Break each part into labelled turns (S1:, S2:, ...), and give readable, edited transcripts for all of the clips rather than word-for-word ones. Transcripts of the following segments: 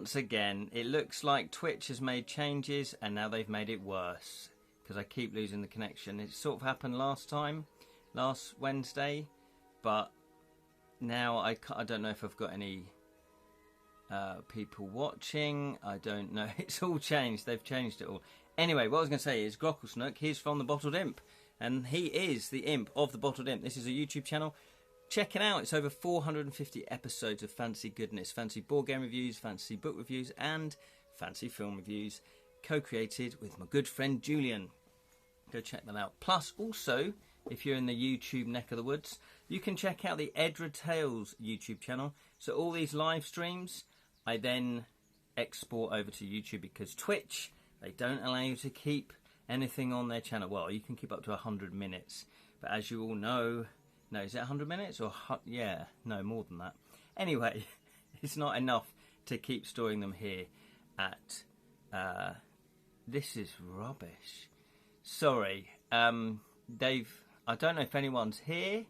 S1: once again. It looks like Twitch has made changes and now they've made it worse because I keep losing the connection. It sort of happened last Wednesday, but now I don't know if I've got any people watching. I don't know. It's all changed. They've changed it all. Anyway, what I was going to say is Glocklesnook, he's from the Bottled Imp, and he is the imp of the Bottled Imp. This is a YouTube channel. Check it out. It's over 450 episodes of fancy goodness, fancy board game reviews, fancy book reviews, and fancy film reviews, co-created with my good friend Julian. Go check that out. Plus, also, if you're in the YouTube neck of the woods, you can check out the Edra Tales YouTube channel. So all these live streams, I then export over to YouTube because Twitch, they don't allow you to keep anything on their channel. Well, you can keep up to 100 minutes. But as you all know, no, is it 100 minutes? Or yeah, no, more than that. Anyway, it's not enough to keep storing them here at... this is rubbish. Sorry. Dave, I don't know if anyone's here.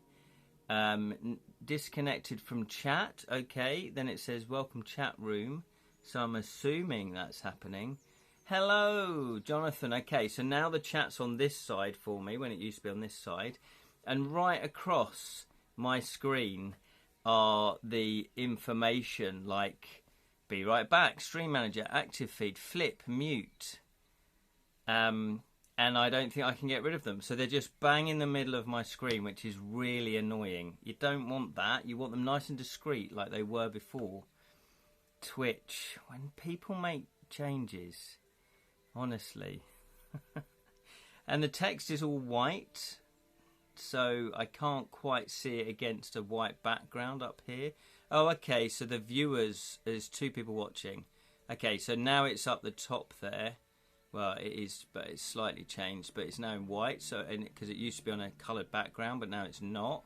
S1: Disconnected from chat. Okay, then it says welcome chat room. So I'm assuming that's happening. Hello, Jonathan. Okay, so now the chat's on this side for me when it used to be on this side. And right across my screen are the information like be right back, stream manager, active feed, flip, mute. And I don't think I can get rid of them. So they're just bang in the middle of my screen, which is really annoying. You don't want that. You want them nice and discreet like they were before. Twitch, when people make changes, honestly. And the text is all white, so I can't quite see it against a white background up here. Oh, okay, so the viewers, there's 2 people watching. Okay, so now it's up the top there. Well, it is, but it's slightly changed, but it's now in white, so because it used to be on a coloured background, but now it's not.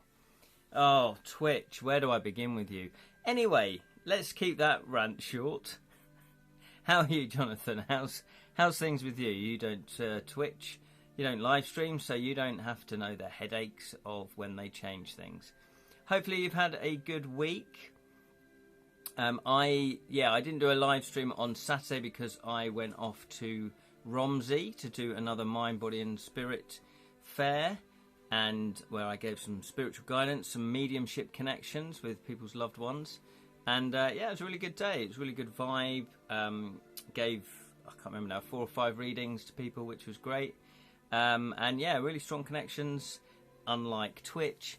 S1: Oh, Twitch, where do I begin with you? Anyway, let's keep that rant short. How are you, Jonathan? How's things with you? You don't Twitch, you don't live stream, so you don't have to know the headaches of when they change things. Hopefully you've had a good week. I didn't do a live stream on Saturday because I went off to Romsey to do another Mind, Body and Spirit fair, and where I gave some spiritual guidance, some mediumship connections with people's loved ones. And it was a really good day. It was a really good vibe. Gave, I can't remember now, 4 or 5 readings to people, which was great. And yeah, really strong connections, unlike Twitch.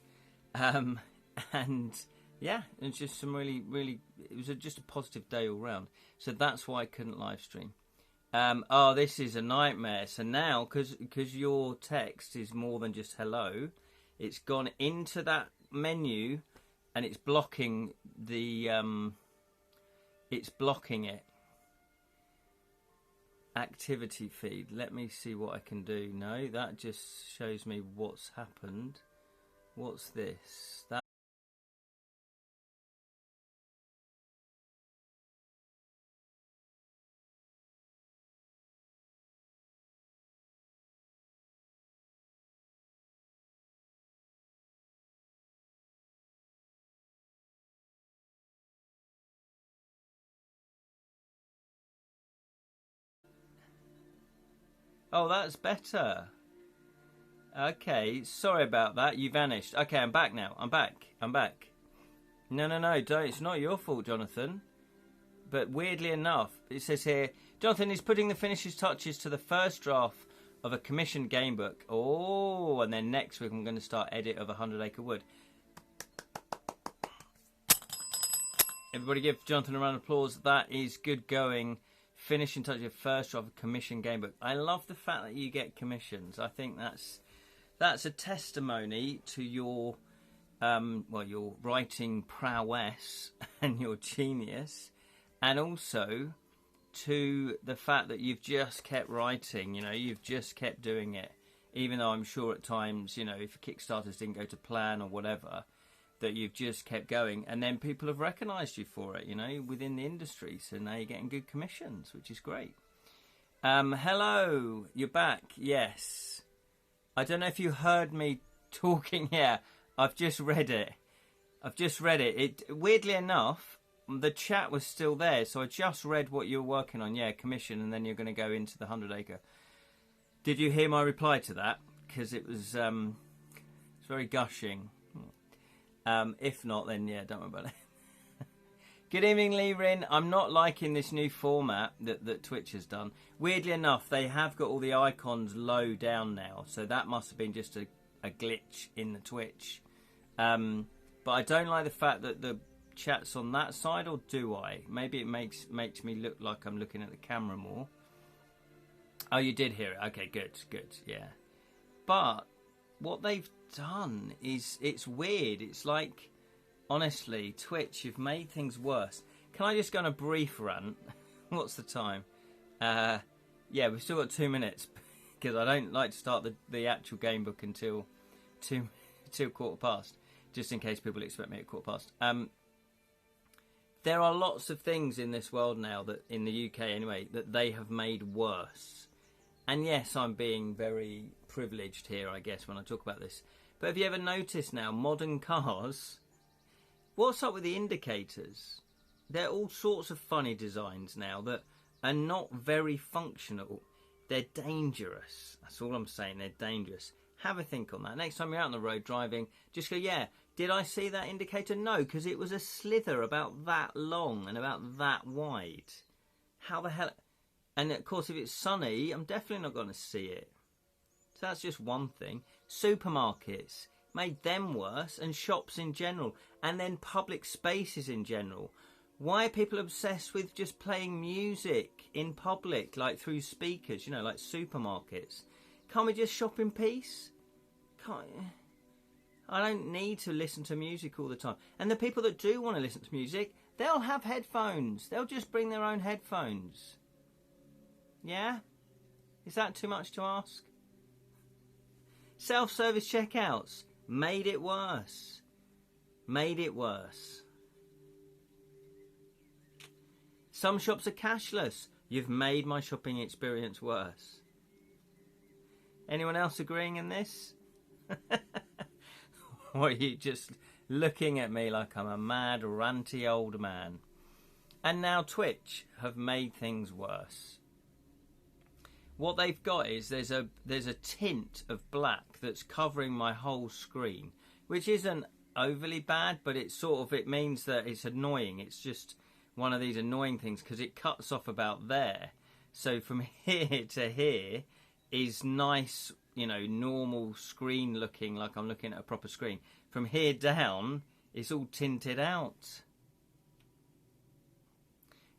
S1: And yeah, it's just some really, it was just a positive day all round. So that's why I couldn't live stream. Oh, this is a nightmare. So now, because your text is more than just hello, it's gone into that menu and it's blocking the, it's blocking it. Activity feed. Let me see what I can do. No, that just shows me what's happened. What's this? That. Oh, that's better. Okay, sorry about that. You vanished. Okay, I'm back now. I'm back. No, don't. It's not your fault, Jonathan. But weirdly enough, it says here, Jonathan is putting the finishes touches to the first draft of a commissioned gamebook. Oh, and then next week I'm going to start edit of 100 Acre Wood. Everybody give Jonathan a round of applause. That is good going. Finishing touch of first draft of commissioned gamebook. I love the fact that you get commissions. I think that's a testimony to your your writing prowess and your genius, and also to the fact that you've just kept writing. You know, you've just kept doing it, even though I'm sure at times, you know, if Kickstarters didn't go to plan or whatever, that you've just kept going, and then people have recognised you for it, you know, within the industry. So now you're getting good commissions, which is great. Hello, you're back. Yes. I don't know if you heard me talking here. I've just read it. It weirdly enough, the chat was still there, so I just read what you were working on. Yeah, commission, and then you're going to go into the 100 acre. Did you hear my reply to that? Because it was it's very gushing. If not, then yeah, don't worry about it. Good evening, Lee Rin. I'm not liking this new format that Twitch has done. Weirdly enough, they have got all the icons low down now, so that must have been just a glitch in the Twitch. But I don't like the fact that the chat's on that side, or do I? Maybe it makes me look like I'm looking at the camera more. Oh, you did hear it. Okay, good, yeah. But what they've done is, it's weird. It's like, honestly, Twitch, you've made things worse. Can I just go on a brief rant? What's the time? Yeah, we've still got 2 minutes, because I don't like to start the actual game book until 2:15, just in case people expect me at 2:15. There are lots of things in this world now, that in the UK anyway, that they have made worse. And yes, I'm being very privileged here, I guess, when I talk about this. But have you ever noticed now, modern cars, what's up with the indicators? They're all sorts of funny designs now that are not very functional. They're dangerous. That's all I'm saying, they're dangerous. Have a think on that. Next time you're out on the road driving, just go, yeah, did I see that indicator? No, because it was a slither about that long and about that wide. How the hell... And of course, if it's sunny, I'm definitely not going to see it. So that's just one thing. Supermarkets made them worse, and shops in general, and then public spaces in general. Why are people obsessed with just playing music in public, like through speakers, you know, like supermarkets? Can't we just shop in peace? I don't need to listen to music all the time. And the people that do want to listen to music, they'll have headphones. They'll just bring their own headphones. Yeah? Is that too much to ask? Self-service checkouts made it worse. Made it worse. Some shops are cashless. You've made my shopping experience worse. Anyone else agreeing in this? Or are you just looking at me like I'm a mad, ranty old man? And now Twitch have made things worse. What they've got is there's a tint of black that's covering my whole screen, which isn't overly bad, but it means that it's annoying. It's just one of these annoying things because it cuts off about there. So from here to here is nice, you know, normal screen looking, like I'm looking at a proper screen. From here down, it's all tinted out.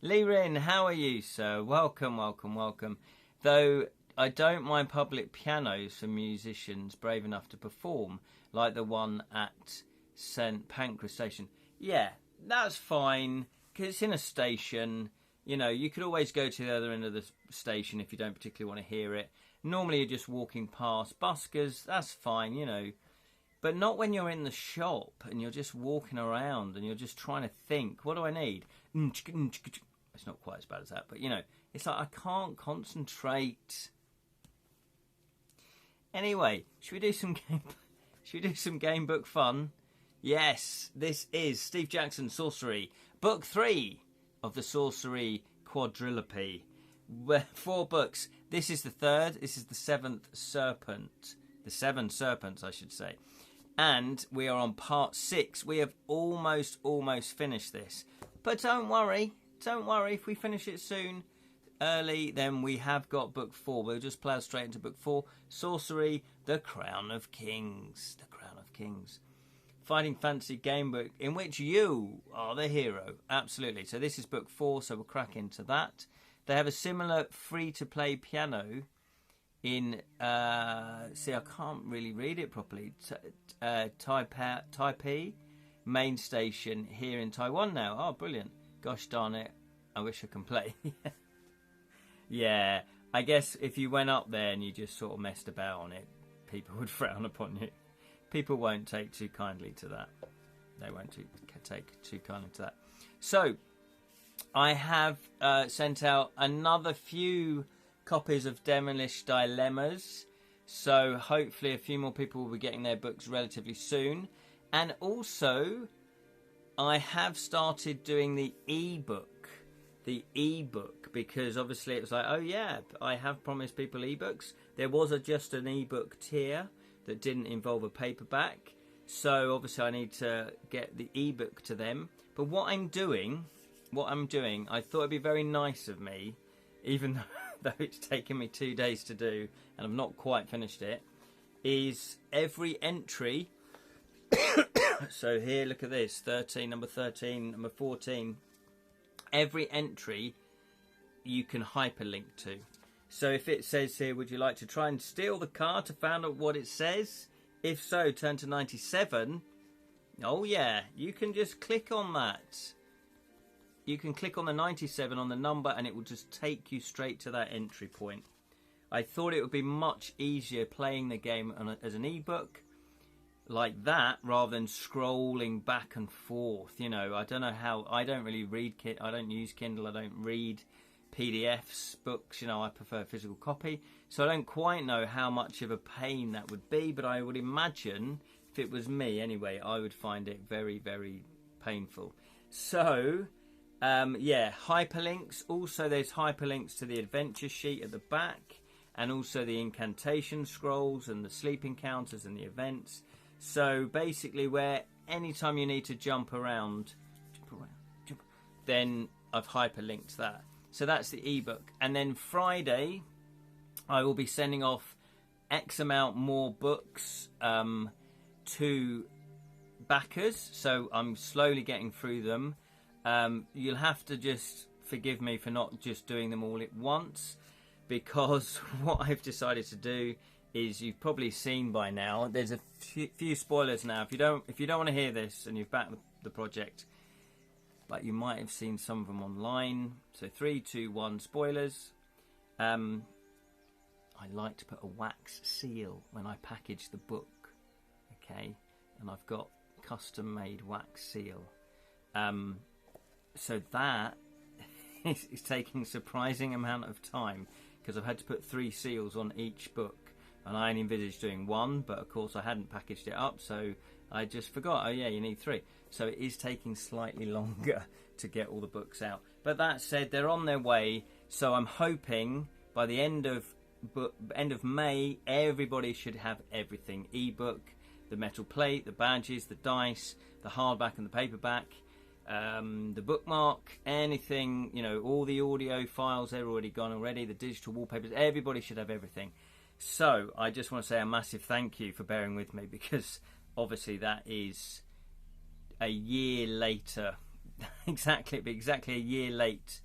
S1: Lee Rin, how are you, sir? Welcome, welcome, welcome. Though I don't mind public pianos for musicians brave enough to perform, like the one at St Pancras Station. Yeah, that's fine, because it's in a station. You know, you could always go to the other end of the station if you don't particularly want to hear it. Normally you're just walking past. Buskers, that's fine, you know. But not when you're in the shop and you're just walking around and you're just trying to think, what do I need? It's not quite as bad as that, but, you know, it's like I can't concentrate. Anyway, should we do some game book fun? Yes, this is Steve Jackson's Sorcery, Book 3 of the Sorcery Quadrilogy. 4 books. This is the 3rd. This is the 7th Serpent. The 7 Serpents, I should say. And we are on part 6. We have almost finished this. But don't worry. Don't worry. If we finish it soon, early, then we have got book 4. We'll just plough straight into book 4. Sorcery, the Crown of Kings. The Crown of Kings. Fighting Fantasy Gamebook, in which you are the hero. Absolutely. So this is book 4, so we'll crack into that. They have a similar free-to-play piano in, see, I can't really read it properly, Taipei main station here in Taiwan now. Oh, brilliant. Gosh darn it, I wish I can play. Yeah, I guess if you went up there and you just sort of messed about on it, people would frown upon you. People won't take too kindly to that. They won't take too kindly to that. So, I have sent out another few copies of Demolished Dilemmas. So, hopefully a few more people will be getting their books relatively soon. And also, I have started doing the ebook. The ebook, because obviously it was like, oh yeah, I have promised people ebooks. There was just an ebook tier that didn't involve a paperback. So obviously I need to get the ebook to them. But what I'm doing, I thought it'd be very nice of me, even though it's taken me 2 days to do and I've not quite finished it, is every entry. So here, look at this, 13, number 13, number 14. Every entry you can hyperlink to. So if it says here, would you like to try and steal the car to find out what it says? If so, turn to 97. Oh yeah, you can just click on that. You can click on the 97 on the number and it will just take you straight to that entry point. I thought it would be much easier playing the game as an ebook like that rather than scrolling back and forth. You know, I don't know how, I don't really read, I don't use Kindle, I don't read PDFs, books, you know, I prefer physical copy. So I don't quite know how much of a pain that would be, but I would imagine if it was me anyway, I would find it very, very painful. So, yeah, hyperlinks. Also, there's hyperlinks to the adventure sheet at the back and also the incantation scrolls and the sleep encounters and the events. So basically where anytime you need to jump around, then I've hyperlinked that. So that's the ebook. And then Friday, I will be sending off X amount more books to backers. So I'm slowly getting through them. You'll have to just forgive me for not just doing them all at once, because what I've decided to do is, you've probably seen by now, there's a few spoilers now. If you don't want to hear this and you've backed the project, but you might have seen some of them online. So 3, 2, 1, spoilers. I like to put a wax seal when I package the book, okay? And I've got custom-made wax seal. So that is taking a surprising amount of time, because I've had to put 3 seals on each book. And I envisaged doing 1, but of course I hadn't packaged it up, so I just forgot. Oh yeah, you need 3. So it is taking slightly longer to get all the books out. But that said, they're on their way. So I'm hoping by the end of May, everybody should have everything: ebook, the metal plate, the badges, the dice, the hardback and the paperback, the bookmark, anything. You know, all the audio files, they're already gone already. The digital wallpapers, everybody should have everything. So I just want to say a massive thank you for bearing with me, because obviously that is a year later, exactly a year late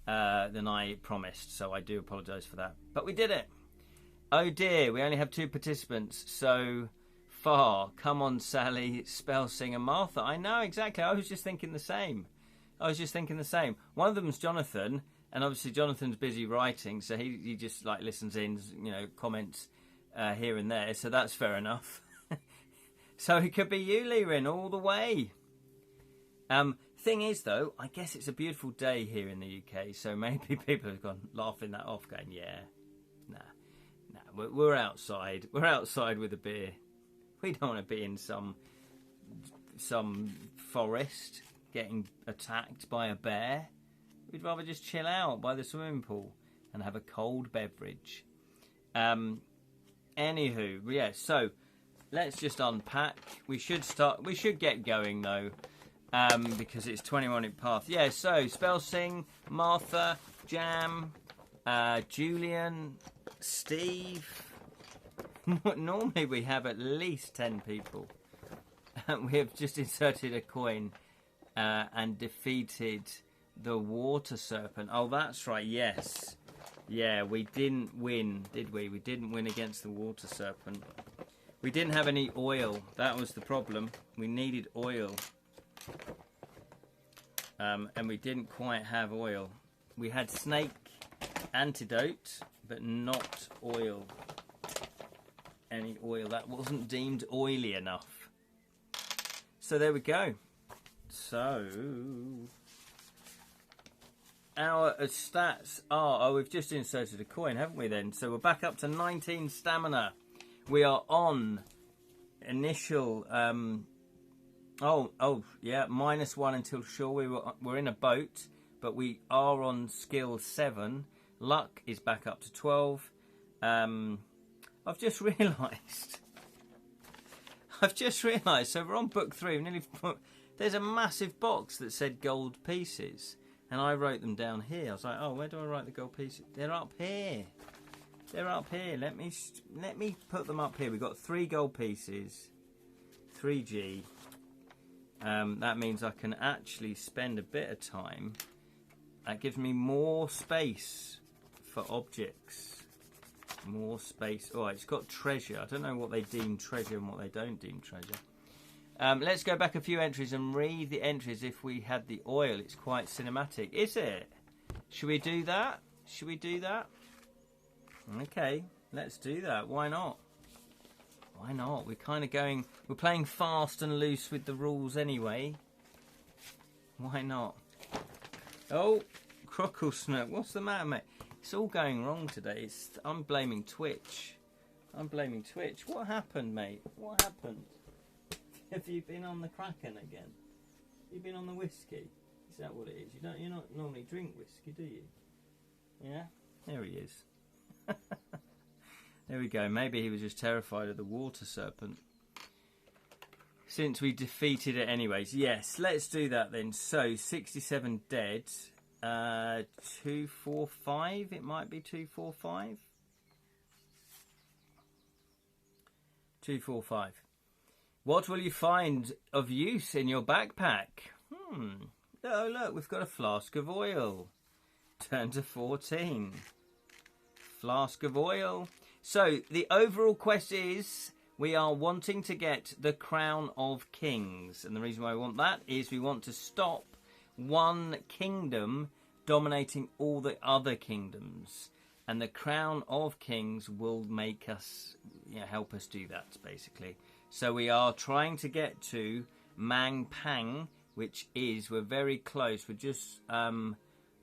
S1: than I promised. So I do apologise for that. But we did it. Oh dear, we only have 2 participants so far. Come on, Sally, Spell Singer, Martha. I know, exactly. I was just thinking the same. One of them's Jonathan. And obviously Jonathan's busy writing, so he just like listens in, you know, comments here and there. So that's fair enough. So it could be you, Lirin, all the way. Thing is, though, I guess it's a beautiful day here in the UK, so maybe people have gone laughing that off, going, yeah, nah, we're outside. We're outside with a beer. We don't want to be in some forest getting attacked by a bear. We'd rather just chill out by the swimming pool and have a cold beverage. Anywho, yeah, so let's just unpack. We should get going though, because it's 21 past. Yeah, so Spell Sing, Martha, Jam, Julian, Steve. Normally we have at least 10 people. We have just inserted a coin and defeated the water serpent. Oh, that's right, yes. Yeah, we didn't win, did we? We didn't win against the water serpent. We didn't have any oil. That was the problem. We needed oil. And we didn't quite have oil. We had snake antidote, but not oil. Any oil. That wasn't deemed oily enough. So there we go. So our stats are... Oh, we've just inserted a coin, haven't we then? So we're back up to 19 stamina. We are on initial Oh, yeah. -1 until sure. We're in a boat, but we are on skill 7. Luck is back up to 12. I've just realised. So we're on book 3. There's a massive box that said gold pieces, and I wrote them down here. I was like, oh, where do I write the gold pieces? They're up here. They're up here. Let me put them up here. We've got 3 gold pieces, 3G. That means I can actually spend a bit of time. That gives me more space for objects. More space. Oh, it's got treasure. I don't know what they deem treasure and what they don't deem treasure. Let's go back a few entries and read the entries. If we had the oil, it's quite cinematic. Is it? Should we do that? Okay, let's do that. Why not? We're kind of we're playing fast and loose with the rules anyway. Why not? Oh, Crocklesnurk, what's the matter, mate? It's all going wrong today. I'm blaming Twitch. What happened, mate? What happened? Have you been on the Kraken again? You've been on the whiskey? Is that what it is? You're not normally drink whiskey, do you? Yeah? There he is. There we go. Maybe he was just terrified of the water serpent. Since we defeated it anyways. Yes, let's do that then. So, 67 dead. 245. It might be 245. 245. What will you find of use in your backpack? Oh, look, we've got a flask of oil. Turn to 14. Flask of oil. So, the overall quest is we are wanting to get the Crown of Kings. And the reason why we want that is we want to stop one kingdom dominating all the other kingdoms. And the Crown of Kings will make us, help us do that, basically. So we are trying to get to Mampang, which is, we're very close. We're just on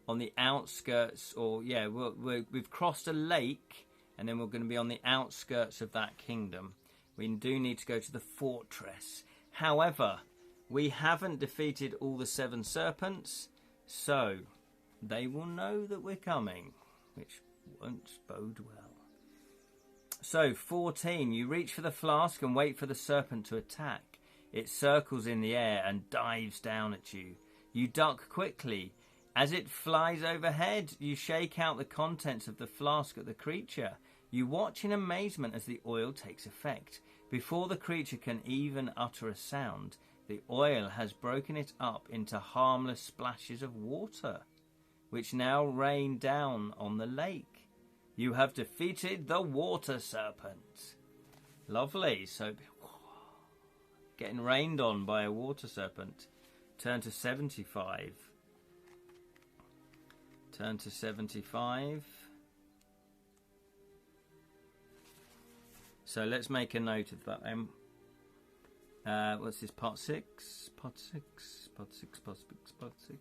S1: the outskirts, we've crossed a lake, and then we're going to be on the outskirts of that kingdom. We do need to go to the fortress. However, we haven't defeated all the Seven Serpents, so they will know that we're coming, which won't bode well. So, 14. You reach for the flask and wait for the serpent to attack. It circles in the air and dives down at you. You duck quickly. As it flies overhead, you shake out the contents of the flask at the creature. You watch in amazement as the oil takes effect. Before the creature can even utter a sound, the oil has broken it up into harmless splashes of water, which now rain down on the lake. You have defeated the water serpent. Lovely. So, getting rained on by a water serpent. Turn to 75. Turn to 75. So let's make a note of that. What's this? Part 6? Part 6? Part 6? Part 6? Part 6?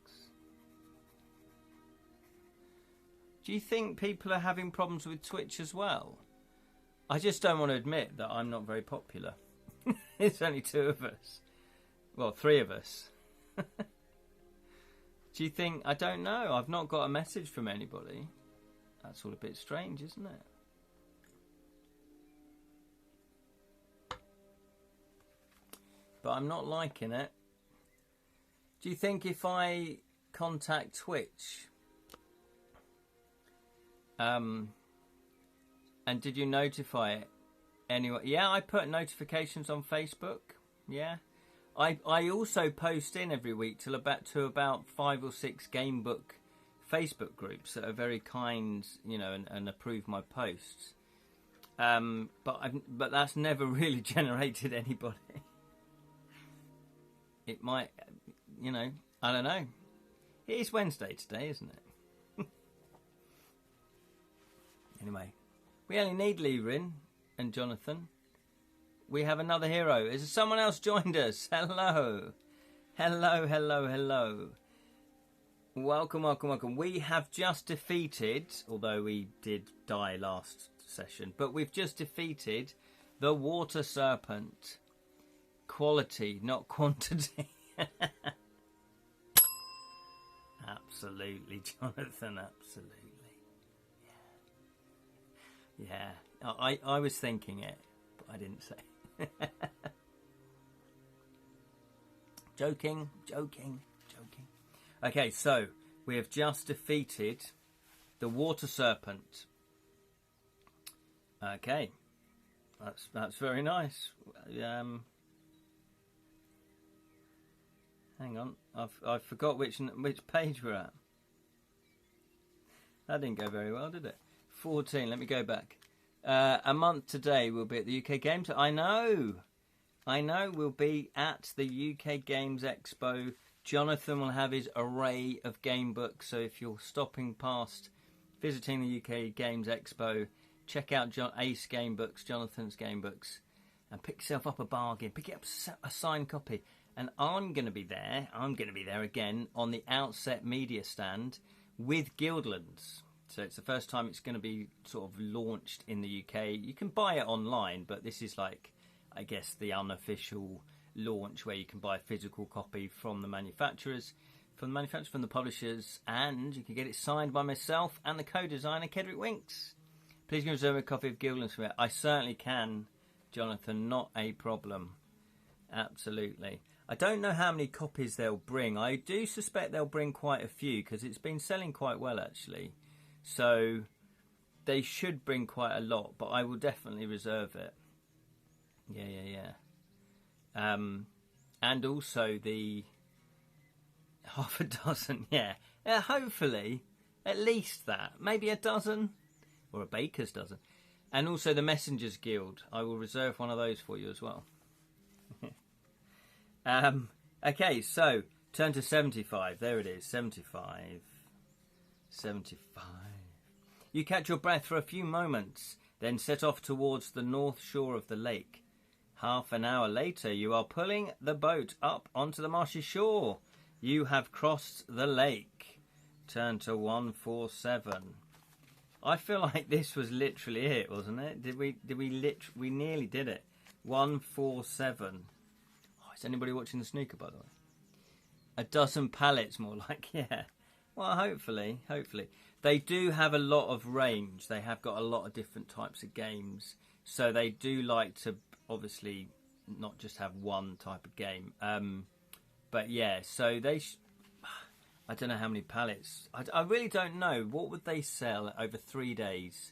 S1: Do you think people are having problems with Twitch as well? I just don't want to admit that I'm not very popular. It's only 2 of us. Well, 3 of us. Do you think... I don't know. I've not got a message from anybody. That's all a bit strange, isn't it? But I'm not liking it. Do you think if I contact Twitch... and did you notify it anyway? Yeah, I put notifications on Facebook. Yeah. I also post in every week to about 5 or 6 Gamebook Facebook groups that are very kind, and approve my posts. But that's never really generated anybody. It might, I don't know. It is Wednesday today, isn't it? Anyway, we only need Lerin and Jonathan. We have another hero. Has someone else joined us? Hello. Hello. Welcome. We have just defeated, although we did die last session, but we've just defeated the water serpent. quality, not quantity. Absolutely, Jonathan, absolutely. Yeah. I was thinking it, but I didn't say. Joking. Okay, so we have just defeated the water serpent. Okay, that's very nice. Hang on, I forgot which page we're at. That didn't go very well, did it? 14. Let me go back. A month today we'll be at the UK Games. I know. We'll be at the UK Games Expo. Jonathan will have his array of game books. So if you're stopping past, visiting the UK Games Expo, check out Ace Game Books, Jonathan's Game Books, and pick yourself up a bargain. Pick up a signed copy. And I'm going to be there. I'm going to be there again on the Outset Media stand with Guildlands. So it's the first time it's going to be sort of launched in the UK. You can buy it online, but this is like, I guess, the unofficial launch where you can buy a physical copy from the manufacturers, from the publishers, and you can get it signed by myself and the co-designer, Kedrick Winks. Please can reserve a copy of Guildlands for it. I certainly can, Jonathan, not a problem. Absolutely. I don't know how many copies they'll bring. I do suspect they'll bring quite a few because it's been selling quite well, actually. So they should bring quite a lot, but I will definitely reserve it. Yeah. And also the half a dozen, yeah. Hopefully, at least that. Maybe a dozen, or a baker's dozen. And also the Messengers Guild. I will reserve one of those for you as well. Okay, so turn to 75. There it is, 75. You catch your breath for a few moments, then set off towards the north shore of the lake. Half an hour later, you are pulling the boat up onto the marshy shore. You have crossed the lake. Turn to 147. I feel like this was literally it, wasn't it? We nearly did it. 147. Oh, is anybody watching the snooker, by the way? A dozen pallets, more like, yeah. Well, hopefully. They do have a lot of range. They have got a lot of different types of games. So they do like to, obviously, not just have one type of game. But yeah, so they... I don't know how many pallets. I really don't know. What would they sell over 3 days?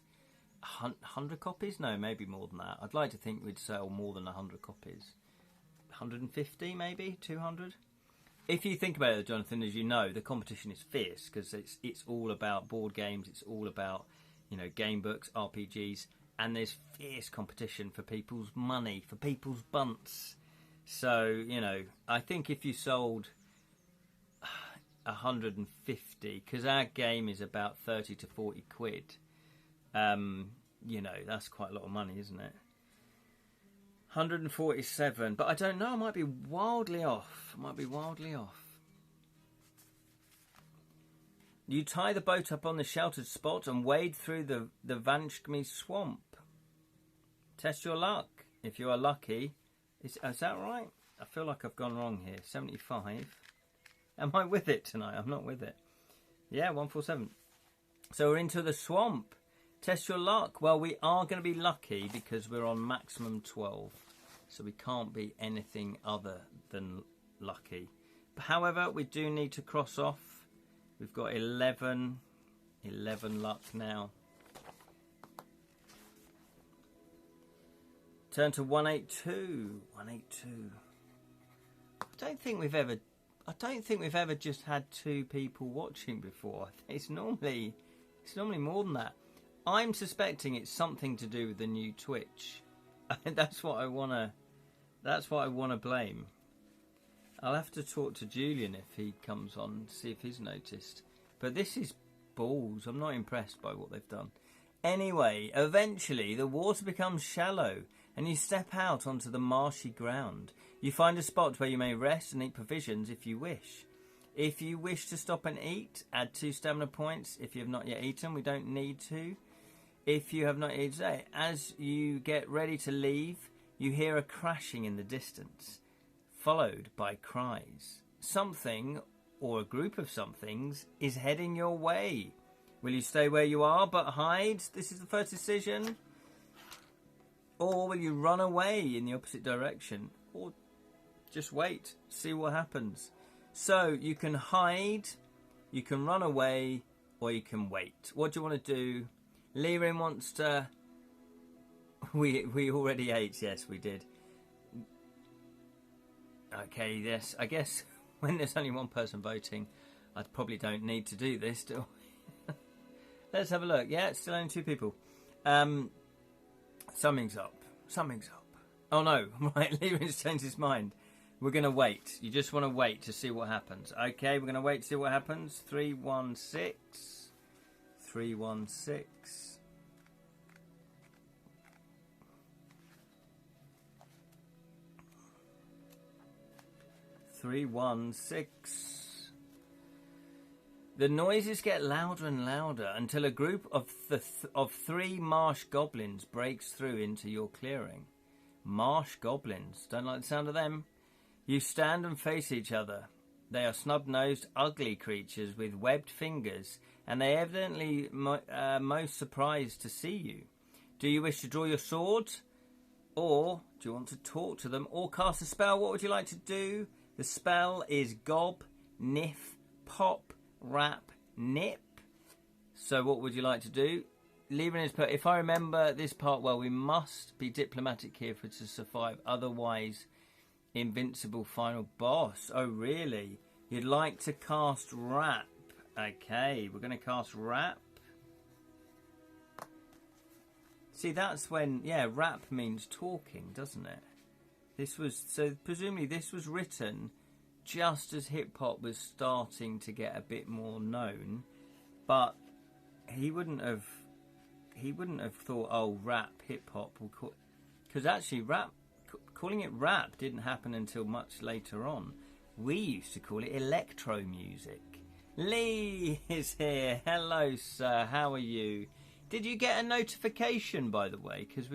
S1: 100 copies? No, maybe more than that. I'd like to think we'd sell more than 100 copies. 150 maybe? 200? If you think about it, Jonathan, as you know, the competition is fierce because it's all about board games. It's all about, game books, RPGs, and there's fierce competition for people's money, for people's bunts. So, I think if you sold 150, because our game is about 30 to 40 quid, that's quite a lot of money, isn't it? 147, but I don't know, I might be wildly off. You tie the boat up on the sheltered spot and wade through the Vanchgmi swamp. Test your luck. If you are lucky, is that right? I feel like I've gone wrong here. 75. Am I with it tonight? I'm not with it. Yeah, 147. So we're into the swamp. Test your luck. Well, we are going to be lucky because we're on maximum 12. So we can't be anything other than lucky. But however, we do need to cross off. We've got 11 luck now. Turn to 182. I don't think we've ever just had 2 people watching before. It's normally more than that. I'm suspecting it's something to do with the new Twitch. That's what I wanna blame. I'll have to talk to Julian if he comes on, see if he's noticed. But this is balls. I'm not impressed by what they've done. Anyway, eventually the water becomes shallow and you step out onto the marshy ground. You find a spot where you may rest and eat provisions if you wish. If you wish to stop and eat, add 2 stamina points. If you have not yet eaten, we don't need to. If you have not eaten, as you get ready to leave, you hear a crashing in the distance. followed by cries. Something, or a group of somethings, is heading your way. Will you stay where you are but hide? This is the first decision. Or will you run away in the opposite direction? Or just wait, see what happens. So you can hide, you can run away, or you can wait. What do you want to do? Lirin wants to... We already ate, yes, we did. Okay, yes, I guess when there's only one person voting, I probably don't need to do this, do I? Let's have a look. Yeah, it's still only 2 people. Something's up. Something's up. Oh no, right, Lirin's changed his mind. We're going to wait. You just want to wait to see what happens. Okay, we're going to wait to see what happens. 316. 316. 316. The noises get louder and louder until a group of 3 marsh goblins breaks through into your clearing. Marsh goblins. Don't like the sound of them. You stand and face each other. They are snub-nosed, ugly creatures with webbed fingers, and they evidently most surprised to see you. Do you wish to draw your sword? Or do you want to talk to them or cast a spell? What would you like to do? The spell is Gob, Niff, Pop, Rap, Nip. So what would you like to do? Leaving his if I remember this part well, we must be diplomatic here for it to survive. Otherwise, invincible final boss. Oh, really? You'd like to cast Rap. Okay, we're going to cast Rap. See, that's when, yeah, Rap means talking, doesn't it? So presumably this was written just as hip hop was starting to get a bit more known, but he wouldn't have thought, oh, rap, hip hop, because actually calling it rap didn't happen until much later on. We used to call it electro music. Lee is here. Hello, sir. How are you? Did you get a notification, by the way? Because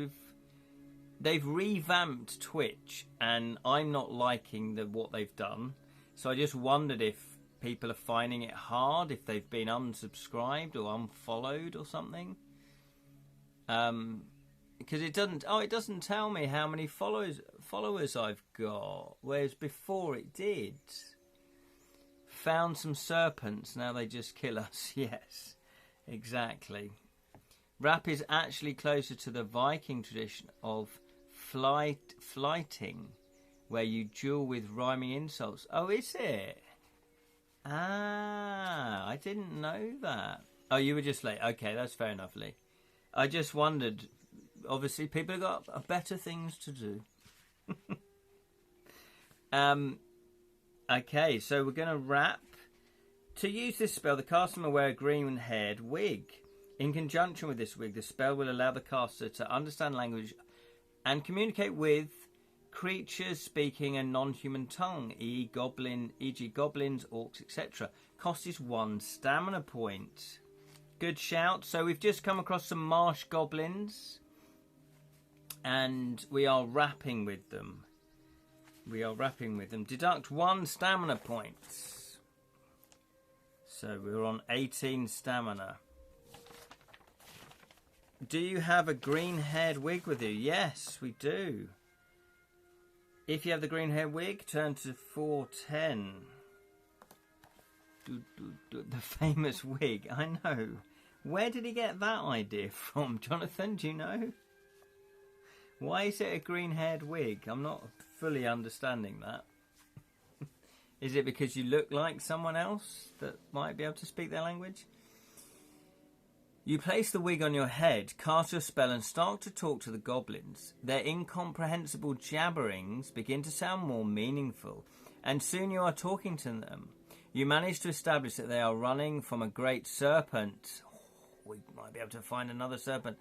S1: they've revamped Twitch, and I'm not liking what they've done. So I just wondered if people are finding it hard, if they've been unsubscribed or unfollowed or something. Because it doesn't tell me how many followers I've got, whereas before it did. Found some serpents, now they just kill us. Yes, exactly. Rap is actually closer to the Viking tradition of flighting, where you duel with rhyming insults. Oh, is it? Ah, I didn't know that. Oh, you were just late. Okay, that's fair enough, Lee. I just wondered. Obviously, people have got better things to do. Okay, so we're going to rap. To use this spell, the caster will wear a green-haired wig. In conjunction with this wig, the spell will allow the caster to understand language and communicate with creatures speaking a non-human tongue, e.g. goblins, orcs, etc. Cost is 1 stamina point. Good shout. So we've just come across some marsh goblins, and we are rapping with them. Deduct 1 stamina points. So we're on 18 stamina. Do you have a green-haired wig with you? Yes, we do. If you have the green-haired wig, turn to 410. The famous wig, I know. Where did he get that idea from? Jonathan, do you know? Why is it a green-haired wig? I'm not fully understanding that. Is it because you look like someone else that might be able to speak their language? You place the wig on your head, cast your spell, and start to talk to the goblins. Their incomprehensible jabberings begin to sound more meaningful, and soon you are talking to them. You manage to establish that they are running from a great serpent. We might be able to find another serpent.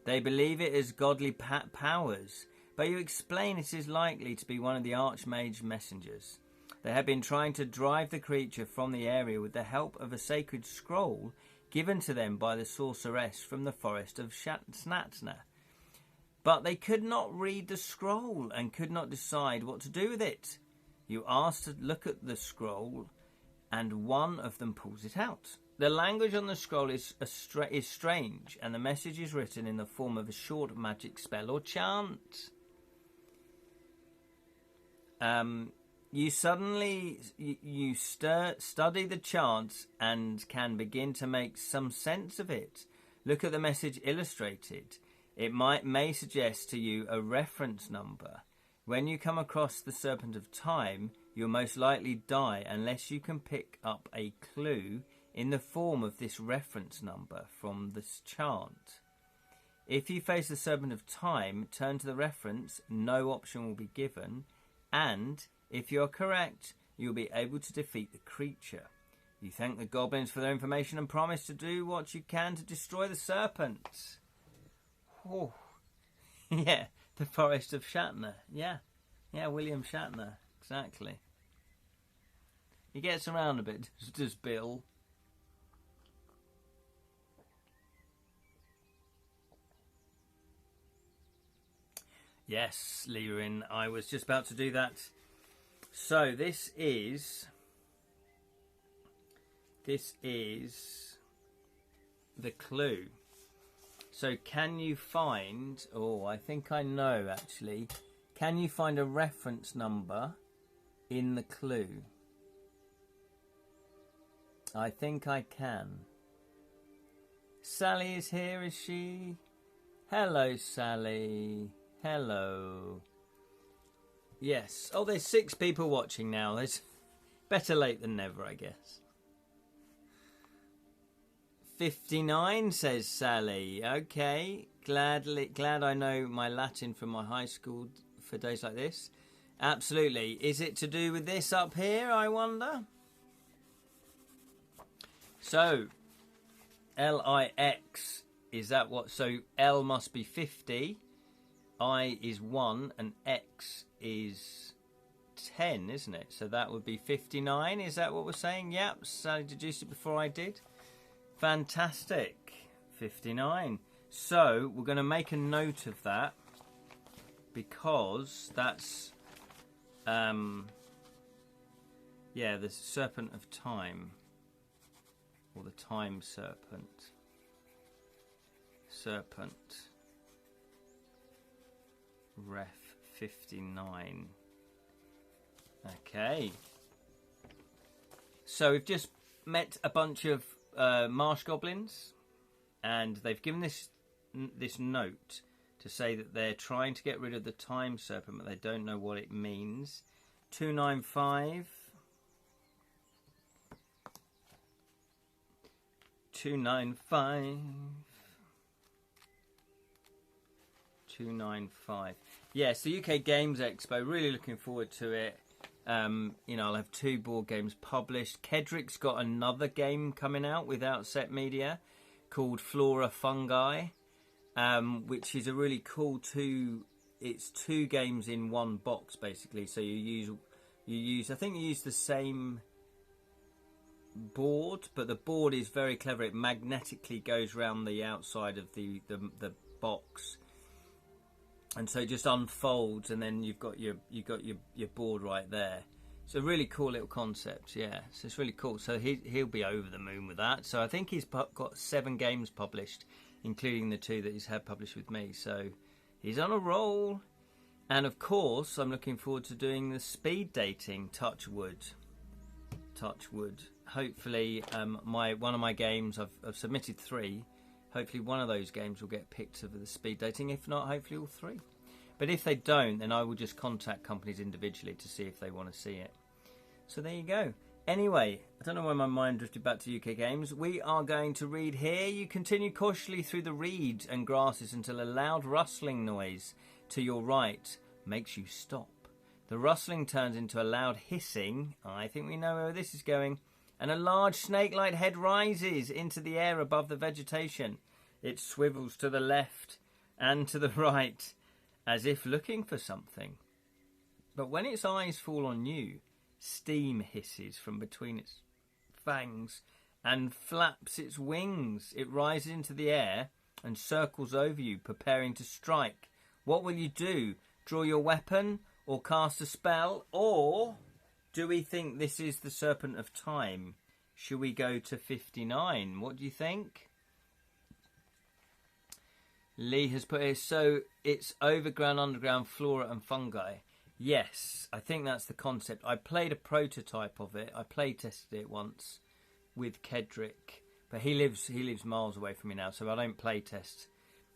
S1: They believe it is godly powers, but you explain it is likely to be one of the Archmage messengers. They have been trying to drive the creature from the area with the help of a sacred scroll given to them by the sorceress from the forest of Snatsna. But they could not read the scroll and could not decide what to do with it. You ask to look at the scroll, and one of them pulls it out. The language on the scroll is strange, and the message is written in the form of a short magic spell or chant. You suddenly study the chant and can begin to make some sense of it. Look at the message illustrated. It may suggest to you a reference number. When you come across the Serpent of Time, you'll most likely die unless you can pick up a clue in the form of this reference number from this chant. If you face the Serpent of Time, turn to the reference, no option will be given, and if you're correct, you'll be able to defeat the creature. You thank the goblins for their information and promise to do what you can to destroy the serpents. Oh. Yeah, the Forest of Shatner. Yeah, William Shatner, exactly. He gets around a bit, does Bill. Yes, Lirin, I was just about to do that. So this is the clue. So can you find, I think I know actually, can you find a reference number in the clue? I think I can. Sally is here, is she? Hello, Sally. Hello. Yes. Oh, there's 6 people watching now. There's better late than never, I guess. 59, says Sally. Okay. Glad I know my Latin from my high school for days like this. Absolutely. Is it to do with this up here, I wonder? So, L-I-X, is that what? So, L must be 50, I is 1, and X is 10, isn't it? So that would be 59, is that what we're saying? Yep, Sally deduced it before I did. Fantastic. 59. So, we're going to make a note of that, because that's, the Serpent of Time. Or the Time Serpent. Ref 59. Okay. So we've just met a bunch of marsh goblins, and they've given this note to say that they're trying to get rid of the Time Serpent, but they don't know what it means. 295. 295. Yes, the UK Games Expo. Really looking forward to it. I'll have 2 board games published. Kedrick's got another game coming out with Outset Media called Flora Fungi, which is a really cool it's 2 games in one box basically. So you use I think you use the same board, but the board is very clever. It magnetically goes around the outside of the box, and so it just unfolds, and then you've got your board right there. It's a really cool little concept. Yeah, so it's really cool. So he'll be over the moon with that. So I think he's got 7 games published, including the 2 that he's had published with me. So he's on a roll. And of course, I'm looking forward to doing the speed dating. Touch wood. Hopefully, one of my games, I've submitted 3. Hopefully one of those games will get picked for the speed dating. If not, hopefully all 3. But if they don't, then I will just contact companies individually to see if they want to see it. So there you go. Anyway, I don't know why my mind drifted back to UK Games. We are going to read here. You continue cautiously through the reeds and grasses until a loud rustling noise to your right makes you stop. The rustling turns into a loud hissing. I think we know where this is going. And a large snake-like head rises into the air above the vegetation. It swivels to the left and to the right, as if looking for something. But when its eyes fall on you, steam hisses from between its fangs and flaps its wings. It rises into the air and circles over you, preparing to strike. What will you do? Draw your weapon, or cast a spell, or do we think this is the Serpent of Time? Should we go to 59? What do you think? Lee has put here, so it's overground, underground, flora and fungi. Yes, I think that's the concept. I played a prototype of it. I play tested it once with Kedrick, but he lives miles away from me now, so I don't play test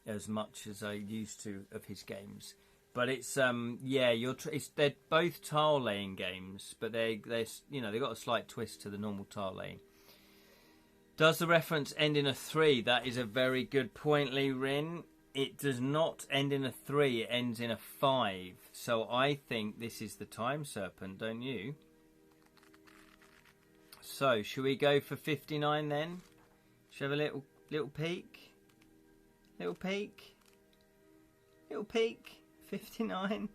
S1: as much as I used to of his games. But it's yeah, they're both tile laying games, but they you know, they got a slight twist to the normal tile laying. Does the reference end in a 3? That is a very good point, Lee Rin. It does not end in a 3, it ends in a 5. So I think this is the Time Serpent, don't you? So, should we go for 59 then? Should we have a little peek? Little peek? Little peek? 59?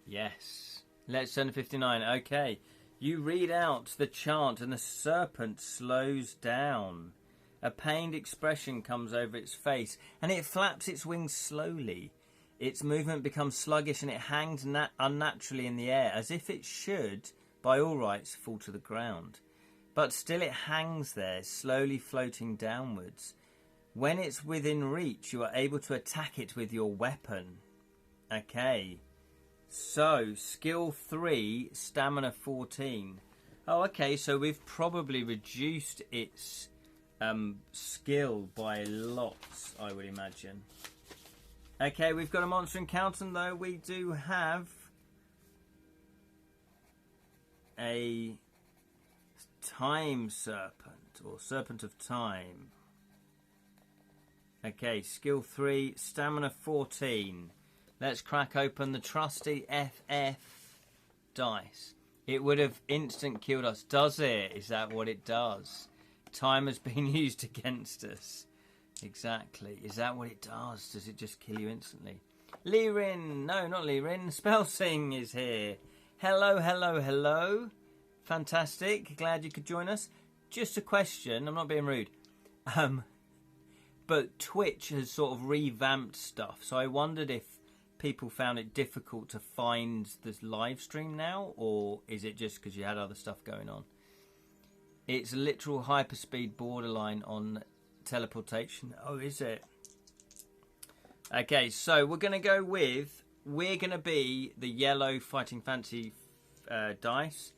S1: Yes. Let's turn to 59. Okay. You read out the chant and the serpent slows down. A pained expression comes over its face and it flaps its wings slowly. Its movement becomes sluggish and it hangs unnaturally in the air as if it should, by all rights, fall to the ground. But still it hangs there, slowly floating downwards. When it's within reach, you are able to attack it with your weapon. Okay. So, skill 3, stamina 14. Oh, okay, so we've probably reduced its skill by lots, I would imagine. Okay, we've got a monster encounter, though. We do have a Time Serpent, or Serpent of Time. Okay, skill 3, stamina 14. Let's crack open the trusty FF dice. It would have instant killed us. Does it? Is that what it does? Time has been used against us. Exactly. Is that what it does? Does it just kill you instantly? Lirin! No, not Lirin. Spellsing is here. Hello, hello, hello. Fantastic. Glad you could join us. Just a question. I'm not being rude. But Twitch has sort of revamped stuff. So I wondered if people found it difficult to find this live stream now, or is it just because you had other stuff going on? It's a literal hyperspeed borderline on teleportation. Oh, is it? Okay, so we're going to be the yellow Fighting Fancy dice.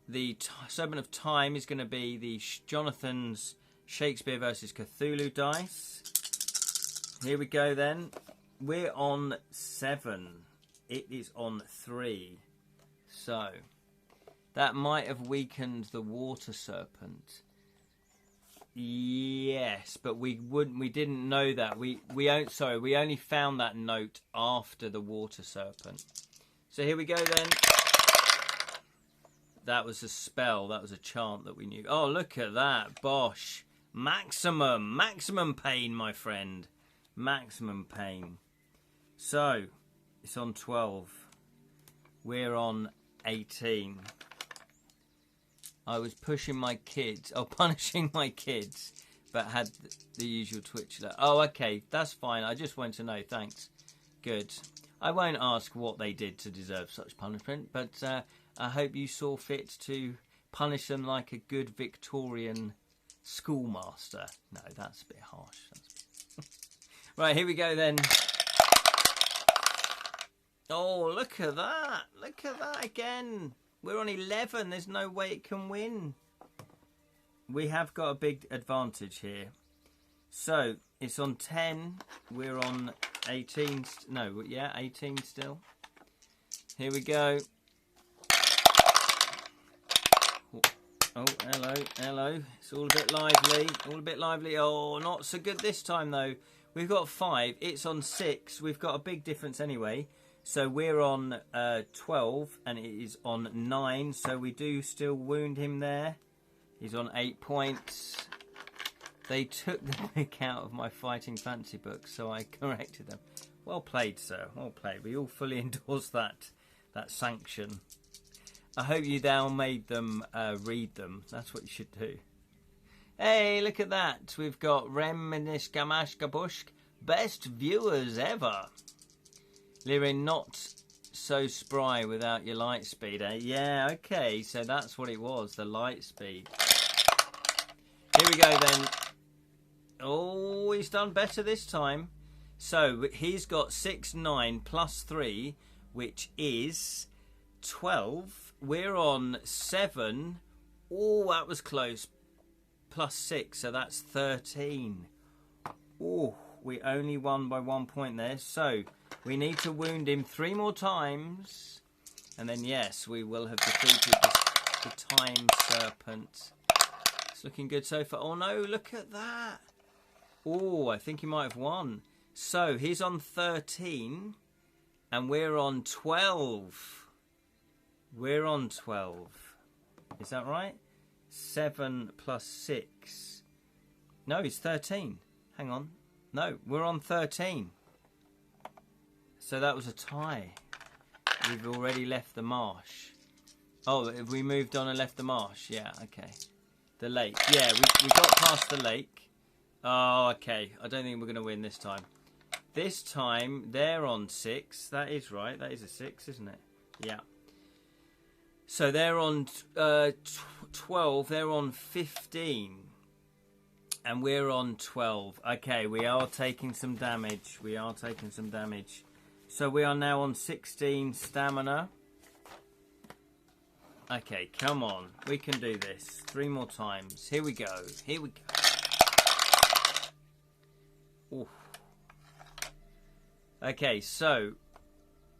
S1: The Serpent of Time is going to be the Jonathan's Shakespeare versus Cthulhu dice. Here we go then. We're on 7. It is on 3. So that might have weakened the water serpent. Yes, but we didn't know that. We only found that note after the water serpent. So here we go then. That was a spell. That was a chant that we knew. Oh, look at that. Bosh. Maximum pain, my friend. Maximum pain. So, it's on 12. We're on 18. I was punishing my kids, but had the usual Twitch. Oh, okay, that's fine. I just wanted to know. Thanks. Good. I won't ask what they did to deserve such punishment, but I hope you saw fit to punish them like a good Victorian schoolmaster. No, that's a bit harsh. Right, here we go then. Oh, look at that. Look at that again. We're on 11. There's no way it can win. We have got a big advantage here. So, it's on 10. We're on 18. No, yeah, 18 still. Here we go. Oh, hello, hello. It's all a bit lively. All a bit lively. Oh, not so good this time, though. We've got 5. It's on 6. We've got a big difference anyway. So we're on 12 and it is on 9. So we do still wound him there. He's on 8 points. They took the pick out of my Fighting Fancy book, so I corrected them. Well played, sir. Well played. We all fully endorse that sanction. I hope you now made them read them. That's what you should do. Hey, look at that. We've got Reminish Gamash Gabushk. Best viewers ever. Lirin, not so spry without your light speed, eh? Yeah, okay, so that's what it was, the light speed. Here we go then. Oh, he's done better this time. So he's got 6, 9 plus 3, which is 12. We're on 7. Oh, that was close. Plus 6, so that's 13. Oh, we only won by 1 point there. So we need to wound him 3 more times. And then, yes, we will have defeated the Time Serpent. It's looking good so far. Oh, no, look at that. Oh, I think he might have won. So he's on 13. And we're on 12. We're on 12. Is that right? 7 plus 6. No, he's 13. Hang on. No, we're on 13. So that was a tie. We've already left the marsh. Oh, have we moved on and left the marsh? Yeah, okay. The lake. Yeah, we got past the lake. Oh, okay. I don't think we're going to win this time. This time, they're on 6. That is right. That is a 6, isn't it? Yeah. So they're on 12. They're on 15. And we're on 12. Okay, we are taking some damage. We are taking some damage. So we are now on 16 stamina. Okay, come on. We can do this. 3 more times. Here we go. Here we go. Oof. Okay, so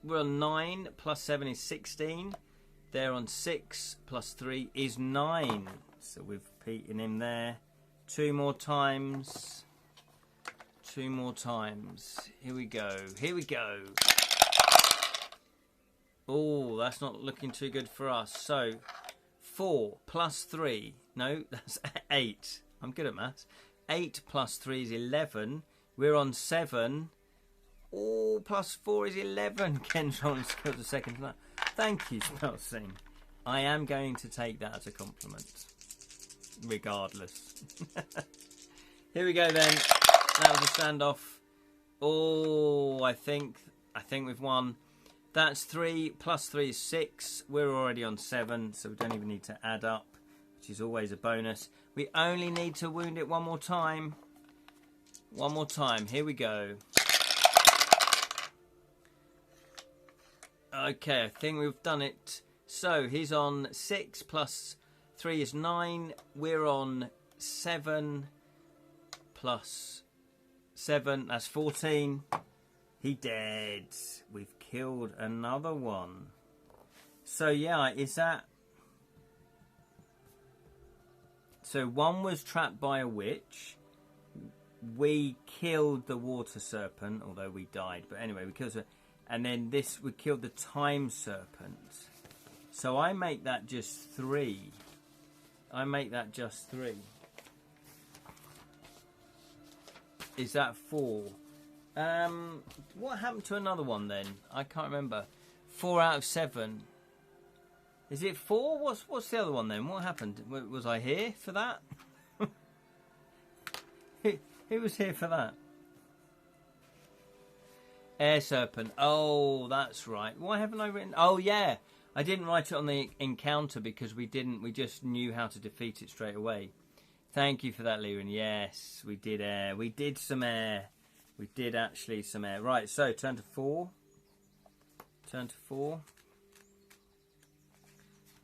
S1: we're on 9 plus 7 is 16. They're on 6 plus 3 is 9. So we've beaten him there. 2 more times. 2 more times. Here we go. Here we go. Oh, that's not looking too good for us. So 4 plus 3. No, that's 8. I'm good at maths. 8 plus 3 is 11. We're on 7. Oh, plus 4 is 11. Ken's on skills a second. Thank you, Spellsing. I am going to take that as a compliment. Regardless. Here we go then. That was a standoff. Oh, I think we've won. That's 3 plus 3 is 6. We're already on 7, so we don't even need to add up, which is always a bonus. We only need to wound it 1 more time. 1 more time. Here we go. Okay, I think we've done it. So he's on 6 plus 3 is 9. We're on 7 plus 7. That's 14. He dead. We've killed another one. So yeah, is that... So one was trapped by a witch. We killed the water serpent, although we died. But anyway, we killed... And then this, we killed the time serpent. So I make that just 3. I make that just 3. Is that 4? What happened to another one then? I can't remember. 4 out of 7. Is it 4? What's the other one then? What happened? Was I here for that? Who was here for that? Air serpent. Oh, that's right. Why haven't I written? Oh, yeah. I didn't write it on the encounter because we didn't. We just knew how to defeat it straight away. Thank you for that, Liren. Yes, we did air. We did some air. We did actually some air. Right, so turn to 4. Turn to 4.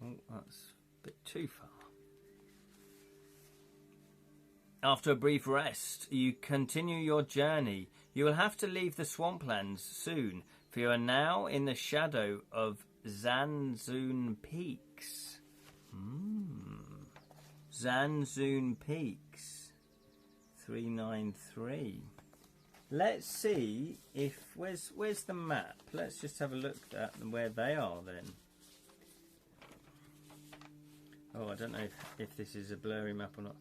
S1: Oh, that's a bit too far. After a brief rest, you continue your journey. You will have to leave the swamplands soon, for you are now in the shadow of Zanzoon Peaks. Zanzoon Peaks. 393. Let's see if... Where's the map? Let's just have a look at where they are then. Oh, I don't know if this is a blurry map or not.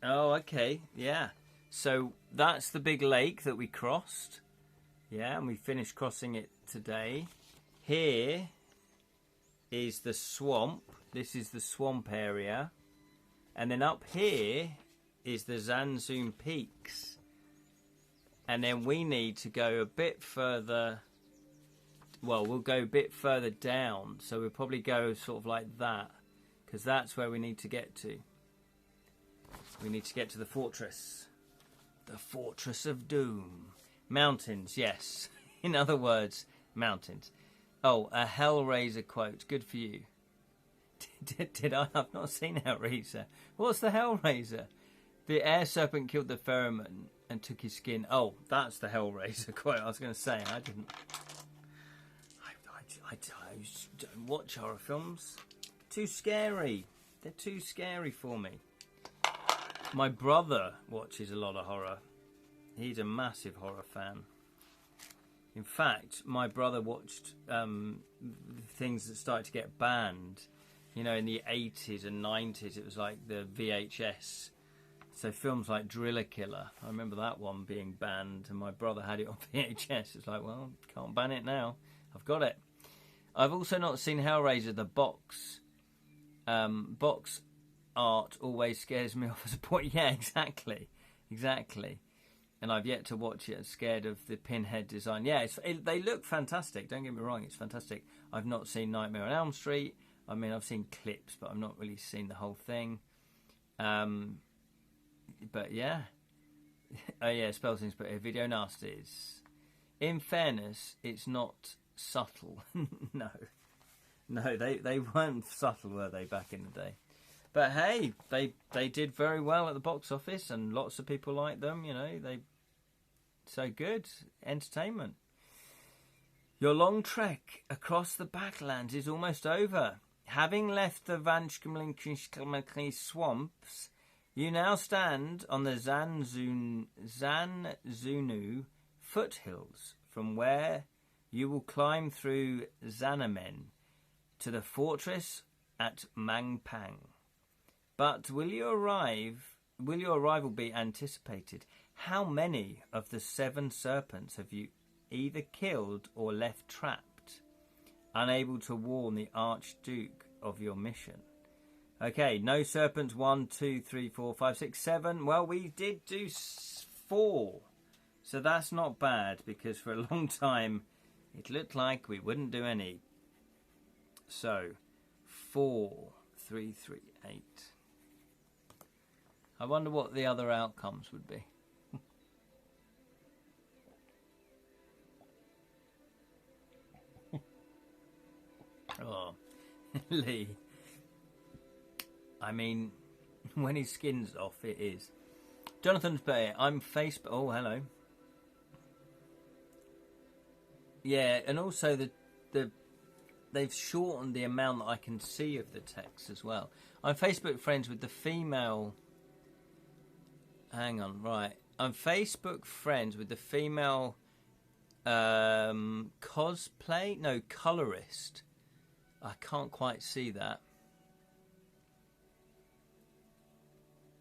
S1: Oh, okay. Yeah. So that's the big lake that we crossed. Yeah, and we finished crossing it today. Here is the swamp. This is the swamp area. And then up here is the Zanzoom Peaks. And then we need to go a bit further. Well, we'll go a bit further down. So we'll probably go sort of like that. Because that's where we need to get to. We need to get to the fortress. The Fortress of Doom. Mountains, yes. In other words, mountains. Oh, a Hellraiser quote. Good for you. Did I? I've not seen Hellraiser. What's the Hellraiser? The air serpent killed the ferryman and took his skin. Oh, that's the Hellraiser quote. I was going to say, I didn't. I don't watch horror films. Too scary. They're too scary for me. My brother watches a lot of horror. He's a massive horror fan. In fact, my brother watched things that started to get banned. You know, in the 80s and 90s, it was like the VHS. So films like Driller Killer, I remember that one being banned, and my brother had it on VHS. It's like, well, can't ban it now. I've got it. I've also not seen Hellraiser, the box. Box art always scares me off as a point. Yeah, exactly. And I've yet to watch it. I'm scared of the pinhead design. Yeah, they look fantastic. Don't get me wrong, it's fantastic. I've not seen Nightmare on Elm Street. I mean, I've seen clips, but I've not really seen the whole thing. But yeah. Oh yeah, Spellsing's put here. Video nasties. In fairness, it's not subtle. No, they weren't subtle, were they, back in the day? But hey, they did very well at the box office, and lots of people liked them. You know, so good entertainment. Your long trek across the Backlands is almost over. Having left the Vanchkamlinkishkamaki swamps, you now stand on the Zanzunu foothills, from where you will climb through Xanamen to the fortress at Mampang. But will your arrival be anticipated? How many of the Seven Serpents have you either killed or left trapped, unable to warn the Archduke of your mission? Okay, no serpents. 1, 2, 3, 4, 5, 6, 7. Well, we did do 4. So that's not bad, because for a long time it looked like we wouldn't do any. So, 4, 3, 3, 8. I wonder what the other outcomes would be. Oh, Lee. I mean, when his skin's off, it is. Jonathan's Bay, I'm Facebook. Oh, hello. Yeah, and also they've shortened the amount that I can see of the text as well. I'm Facebook friends with the female. Hang on, right. I'm Facebook friends with the female colorist. I can't quite see that.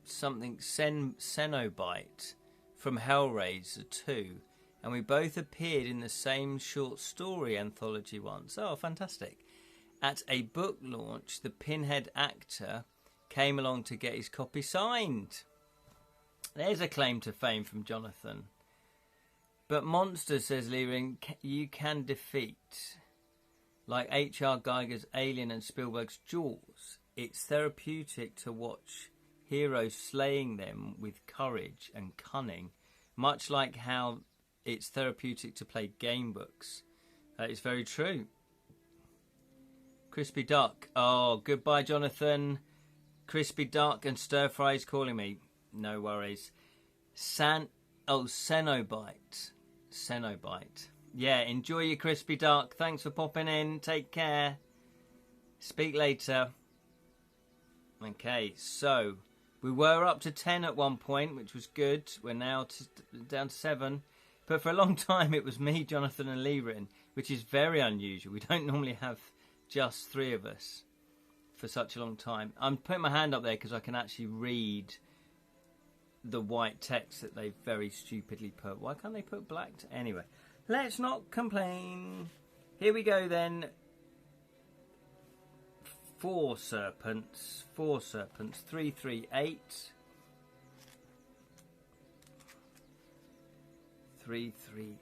S1: Something Cenobite from Hellraiser 2, and we both appeared in the same short story anthology once. Oh, fantastic. At a book launch, the Pinhead actor came along to get his copy signed. There's a claim to fame from Jonathan. But Monster, says Leering, you can defeat. Like H.R. Geiger's Alien and Spielberg's Jaws, it's therapeutic to watch heroes slaying them with courage and cunning, much like how it's therapeutic to play game books. That is very true. Crispy Duck. Oh, goodbye, Jonathan. Crispy Duck and Stir Fry's calling me. No worries. Cenobite. Cenobite. Yeah, enjoy your Crispy Duck. Thanks for popping in. Take care. Speak later. Okay, so we were up to 10 at one point, which was good. We're now down to 7. But for a long time, it was me, Jonathan, and Lerin, which is very unusual. We don't normally have just 3 of us for such a long time. I'm putting my hand up there because I can actually read the white text that they very stupidly put. Why can't they put black? Anyway, let's not complain. Here we go then. 4 serpents. 4 serpents. 3, 3, 8. 3, 3, 8.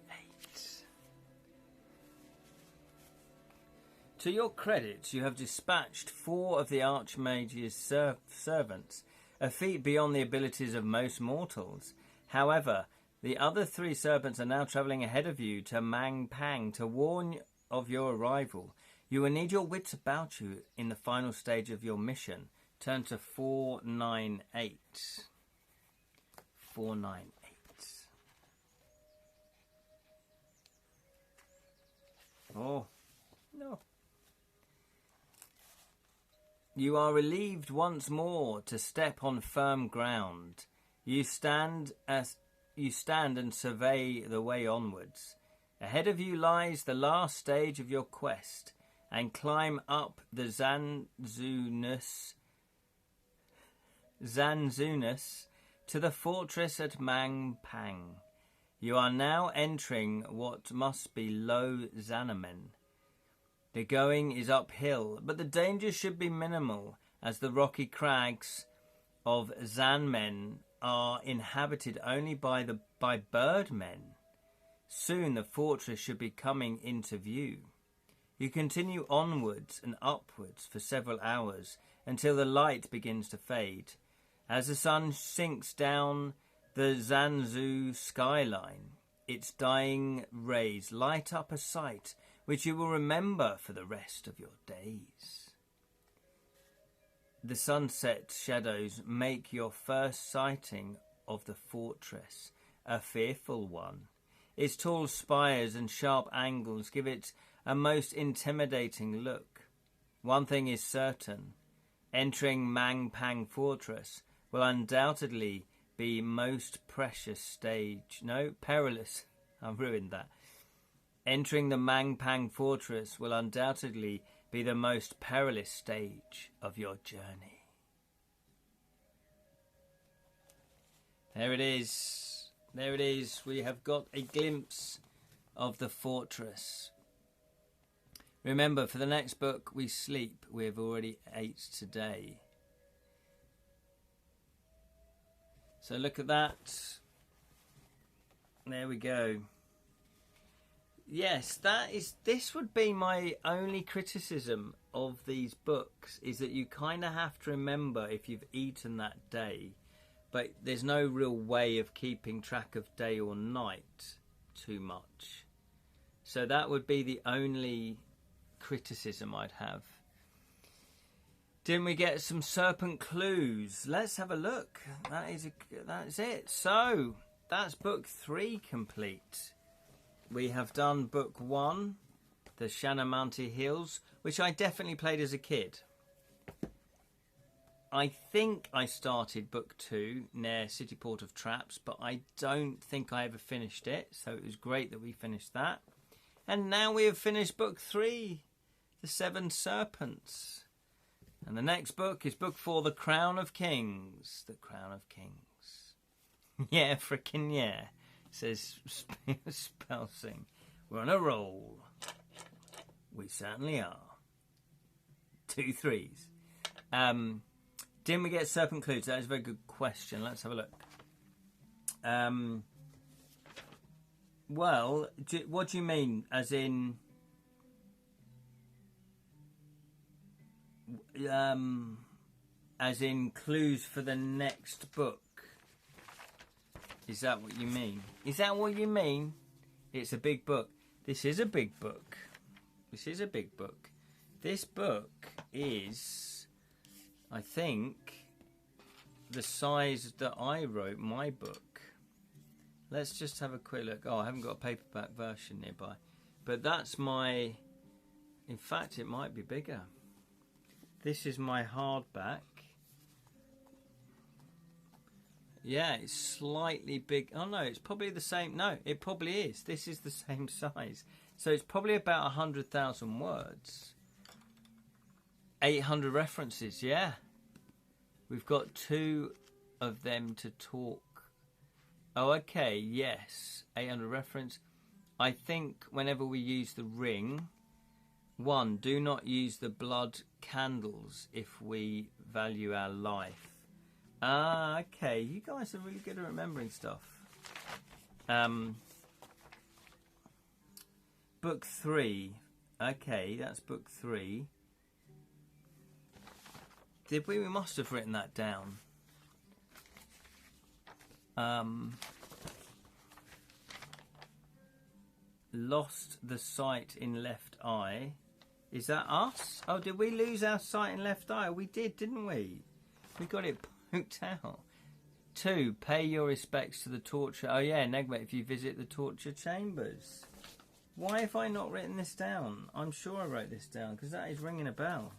S1: To your credit, you have dispatched 4 of the Archmage's servants, a feat beyond the abilities of most mortals. However, the other 3 serpents are now travelling ahead of you to Mampang to warn of your arrival. You will need your wits about you in the final stage of your mission. Turn to 498. 498. Oh, no. You are relieved once more to step on firm ground. You stand and survey the way onwards. Ahead of you lies the last stage of your quest, and climb up the Zanzunus to the fortress at Mampang. You are now entering what must be Low Xanamen. The going is uphill, but the danger should be minimal, as the rocky crags of Zanmen are inhabited only by birdmen. Soon the fortress should be coming into view. You continue onwards and upwards for several hours until the light begins to fade. As the sun sinks down the Zanzu skyline, its dying rays light up a sight which you will remember for the rest of your days. The sunset shadows make your first sighting of the fortress a fearful one. Its tall spires and sharp angles give it a most intimidating look. One thing is certain: entering Mampang Fortress will undoubtedly be most precious stage. No, perilous. I've ruined that. Entering the Mampang Fortress will undoubtedly be the most perilous stage of your journey. There it is. There it is. We have got a glimpse of the fortress. Remember, for the next book, we sleep. We have already 8 today. So look at that. There we go. Yes, this would be my only criticism of these books, is that you kind of have to remember if you've eaten that day, but there's no real way of keeping track of day or night too much. So that would be the only criticism I'd have. Didn't we get some serpent clues? Let's have a look. That's it. So that's book 3 complete. We have done book 1, the Shanamanti Hills, which I definitely played as a kid. I think I started book 2 near City Port of Traps, but I don't think I ever finished it, so it was great that we finished that. And now we have finished book 3, the Seven Serpents. And the next book is book 4, the Crown of Kings. The Crown of Kings. Yeah, frickin' yeah, says Spelsing. We're on a roll. We certainly are. 2 3s. Didn't we get serpent clues? That is a very good question. Let's have a look. Well, what do you mean? As in... as in clues for the next book? Is that what you mean? Is that what you mean? It's a big book. This is a big book. This is a big book. This book is, I think, the size that I wrote my book. Let's just have a quick look. Oh, I haven't got a paperback version nearby. But that's my... In fact, it might be bigger. This is my hardback. Yeah, it's slightly big. Oh, no, it's probably the same. No, it probably is. This is the same size. So it's probably about 100,000 words. 800 references, yeah. We've got 2 of them to talk. Oh, okay, yes. 800 reference. I think whenever we use the ring, 1. Do not use the blood candles if we value our life. Ah, okay. You guys are really good at remembering stuff. Book 3. Okay, that's book 3. Did we? We must have written that down. Lost the sight in left eye. Is that us? Oh, did we lose our sight in left eye? We did, didn't we? We got it poked out. 2. Pay your respects to the torture. Oh yeah, Negma, if you visit the torture chambers. Why have I not written this down? I'm sure I wrote this down because that is ringing a bell.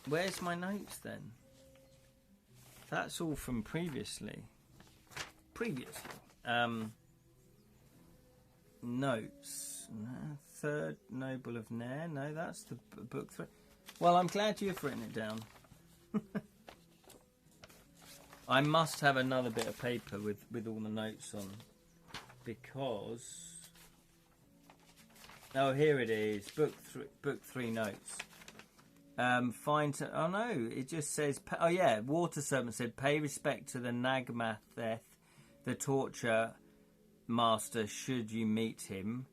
S1: Where's my notes then? That's all from previously. Notes. Third Noble of Nair. No, that's the book 3. Well, I'm glad you've written it down. I must have another bit of paper with all the notes on. Because... Oh, here it is. Book 3 notes. Oh no, it just says... Oh yeah, Water Serpent said, pay respect to the Nagmatheth, the torture master, should you meet him.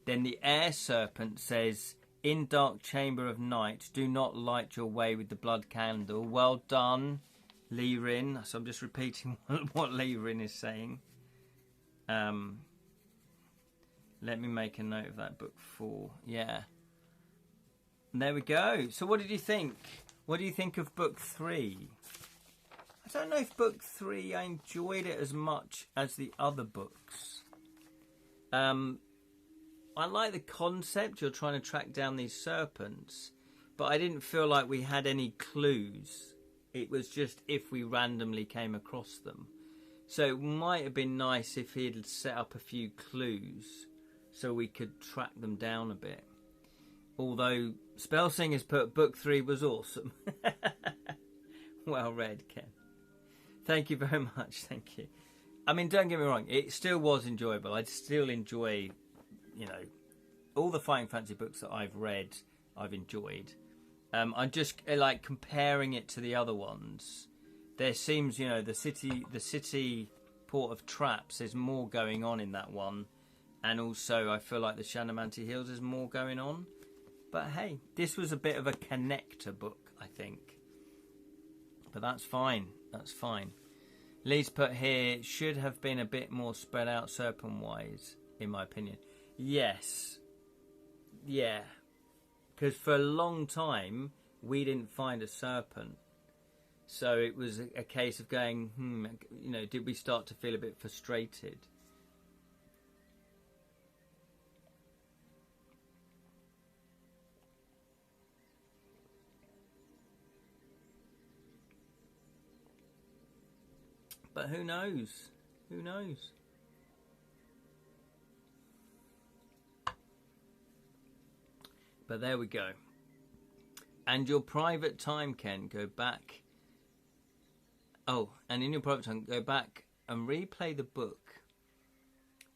S1: Then the Air Serpent says, in dark chamber of night, do not light your way with the blood candle. Well done, Lee Rin. So I'm just repeating what Lee Rin is saying. Let me make a note of that, book 4. Yeah. And there we go. So what did you think? What do you think of book 3? I don't know if book 3, I enjoyed it as much as the other books. I like the concept. You're trying to track down these serpents. But I didn't feel like we had any clues. It was just if we randomly came across them. So it might have been nice if he had set up a few clues so we could track them down a bit. Although Spellsinger's put book 3 was awesome. Well read, Ken. Thank you very much. Thank you. I mean, don't get me wrong. It still was enjoyable. I'd still enjoy, you know, all the Fighting Fantasy books that I've read, I've enjoyed. I'm just like comparing it to the other ones. There seems, you know, the city port of traps. There's more going on in that one, and also I feel like the Shanamanti Hills. There's more going on. But hey, this was a bit of a connector book, I think. But that's fine. That's fine. Lee's put here, should have been a bit more spread out serpent-wise, in my opinion. Yes. Yeah. Because for a long time, we didn't find a serpent. So it was a case of going, you know, did we start to feel a bit frustrated? But who knows? Who knows? But there we go. And your private time, Ken, go back. Oh, and in your private time, go back and replay the book.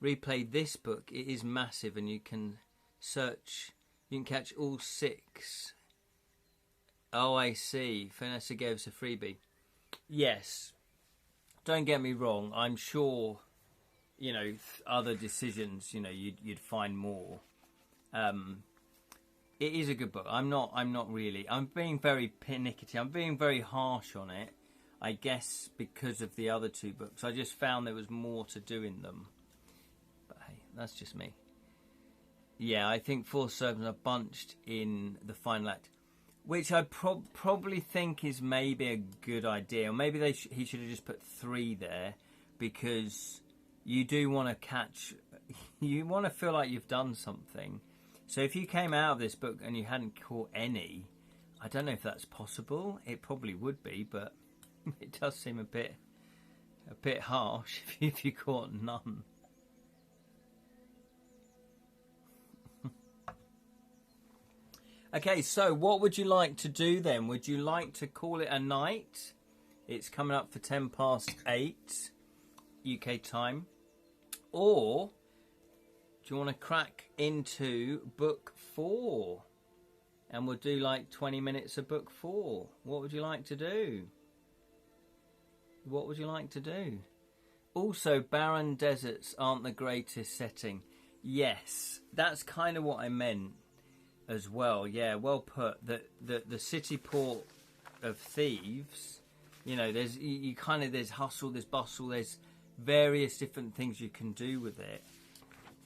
S1: Replay this book. It is massive, and you can search. You can catch all 6. Oh, I see. Vanessa gave us a freebie. Yes. Don't get me wrong. I'm sure, you know, other decisions, you know, you'd find more. It is a good book. I'm not really. I'm being very pernickety. I'm being very harsh on it. I guess because of the other 2 books. I just found there was more to do in them. But hey, that's just me. Yeah, I think 4 serpents are bunched in the final act. Which I probably think is maybe a good idea. Or maybe he should have just put 3 there. Because you do want to catch... You want to feel like you've done something. So if you came out of this book and you hadn't caught any... I don't know if that's possible. It probably would be, but... It does seem a bit harsh if you caught none. Okay, so what would you like to do then? Would you like to call it a night? It's coming up for 8:10 UK time. Or do you want to crack into book 4? And we'll do like 20 minutes of book 4. What would you like to do? What would you like to do? Also, barren deserts aren't the greatest setting. Yes, that's kind of what I meant as well. Yeah, well put. The city port of thieves, you know, there's there's hustle, there's bustle, there's various different things you can do with it.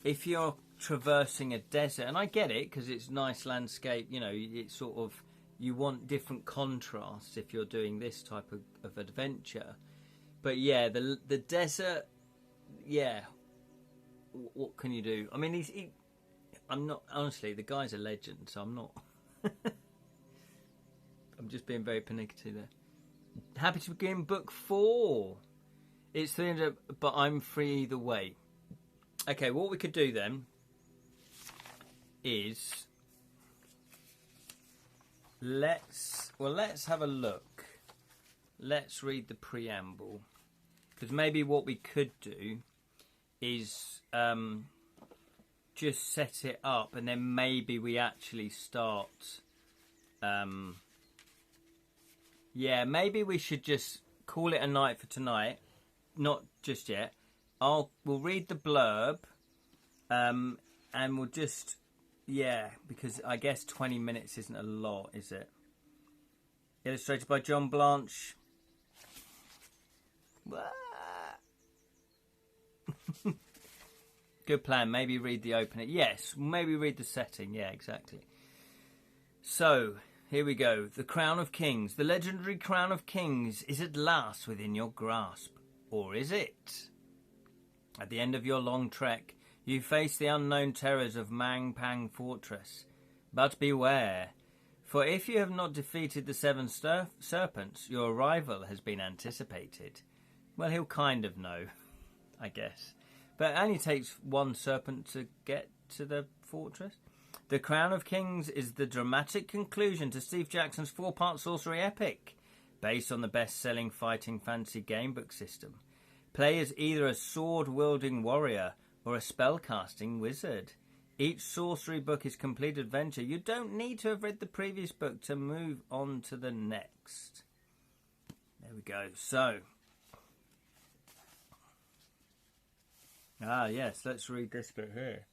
S1: If you're traversing a desert, and I get it because it's nice landscape, you know, it's sort of, you want different contrasts if you're doing this type of adventure. But yeah, the desert, yeah, what can you do? I mean, I'm not, honestly, the guy's a legend, so I'm not. I'm just being very pernickety there. Happy to begin book 4. It's 300, but I'm free either way. Okay, what we could do then is let's have a look. Let's read the preamble, because maybe what we could do is just set it up, and then maybe we actually start. Yeah, maybe we should just call it a night for tonight. Not just yet. We'll read the blurb, and we'll just, yeah, because I guess 20 minutes isn't a lot, is it? Illustrated by John Blanche. Good plan. Maybe read the opening. Yes, maybe read the setting. Yeah, exactly. So, here we go. The Crown of Kings. The legendary Crown of Kings is at last within your grasp. Or is it? At the end of your long trek, you face the unknown terrors of Mampang Fortress. But beware, for if you have not defeated the Seven Serpents, your arrival has been anticipated. Well, he'll kind of know, I guess. But it only takes one serpent to get to the fortress. The Crown of Kings is the dramatic conclusion to Steve Jackson's 4-part Sorcery epic, based on the best-selling fighting fantasy gamebook system. Play as either a sword-wielding warrior or a spell-casting wizard. Each sorcery book is complete adventure. You don't need to have read the previous book to move on to the next. There we go. So, yes, let's read this bit here.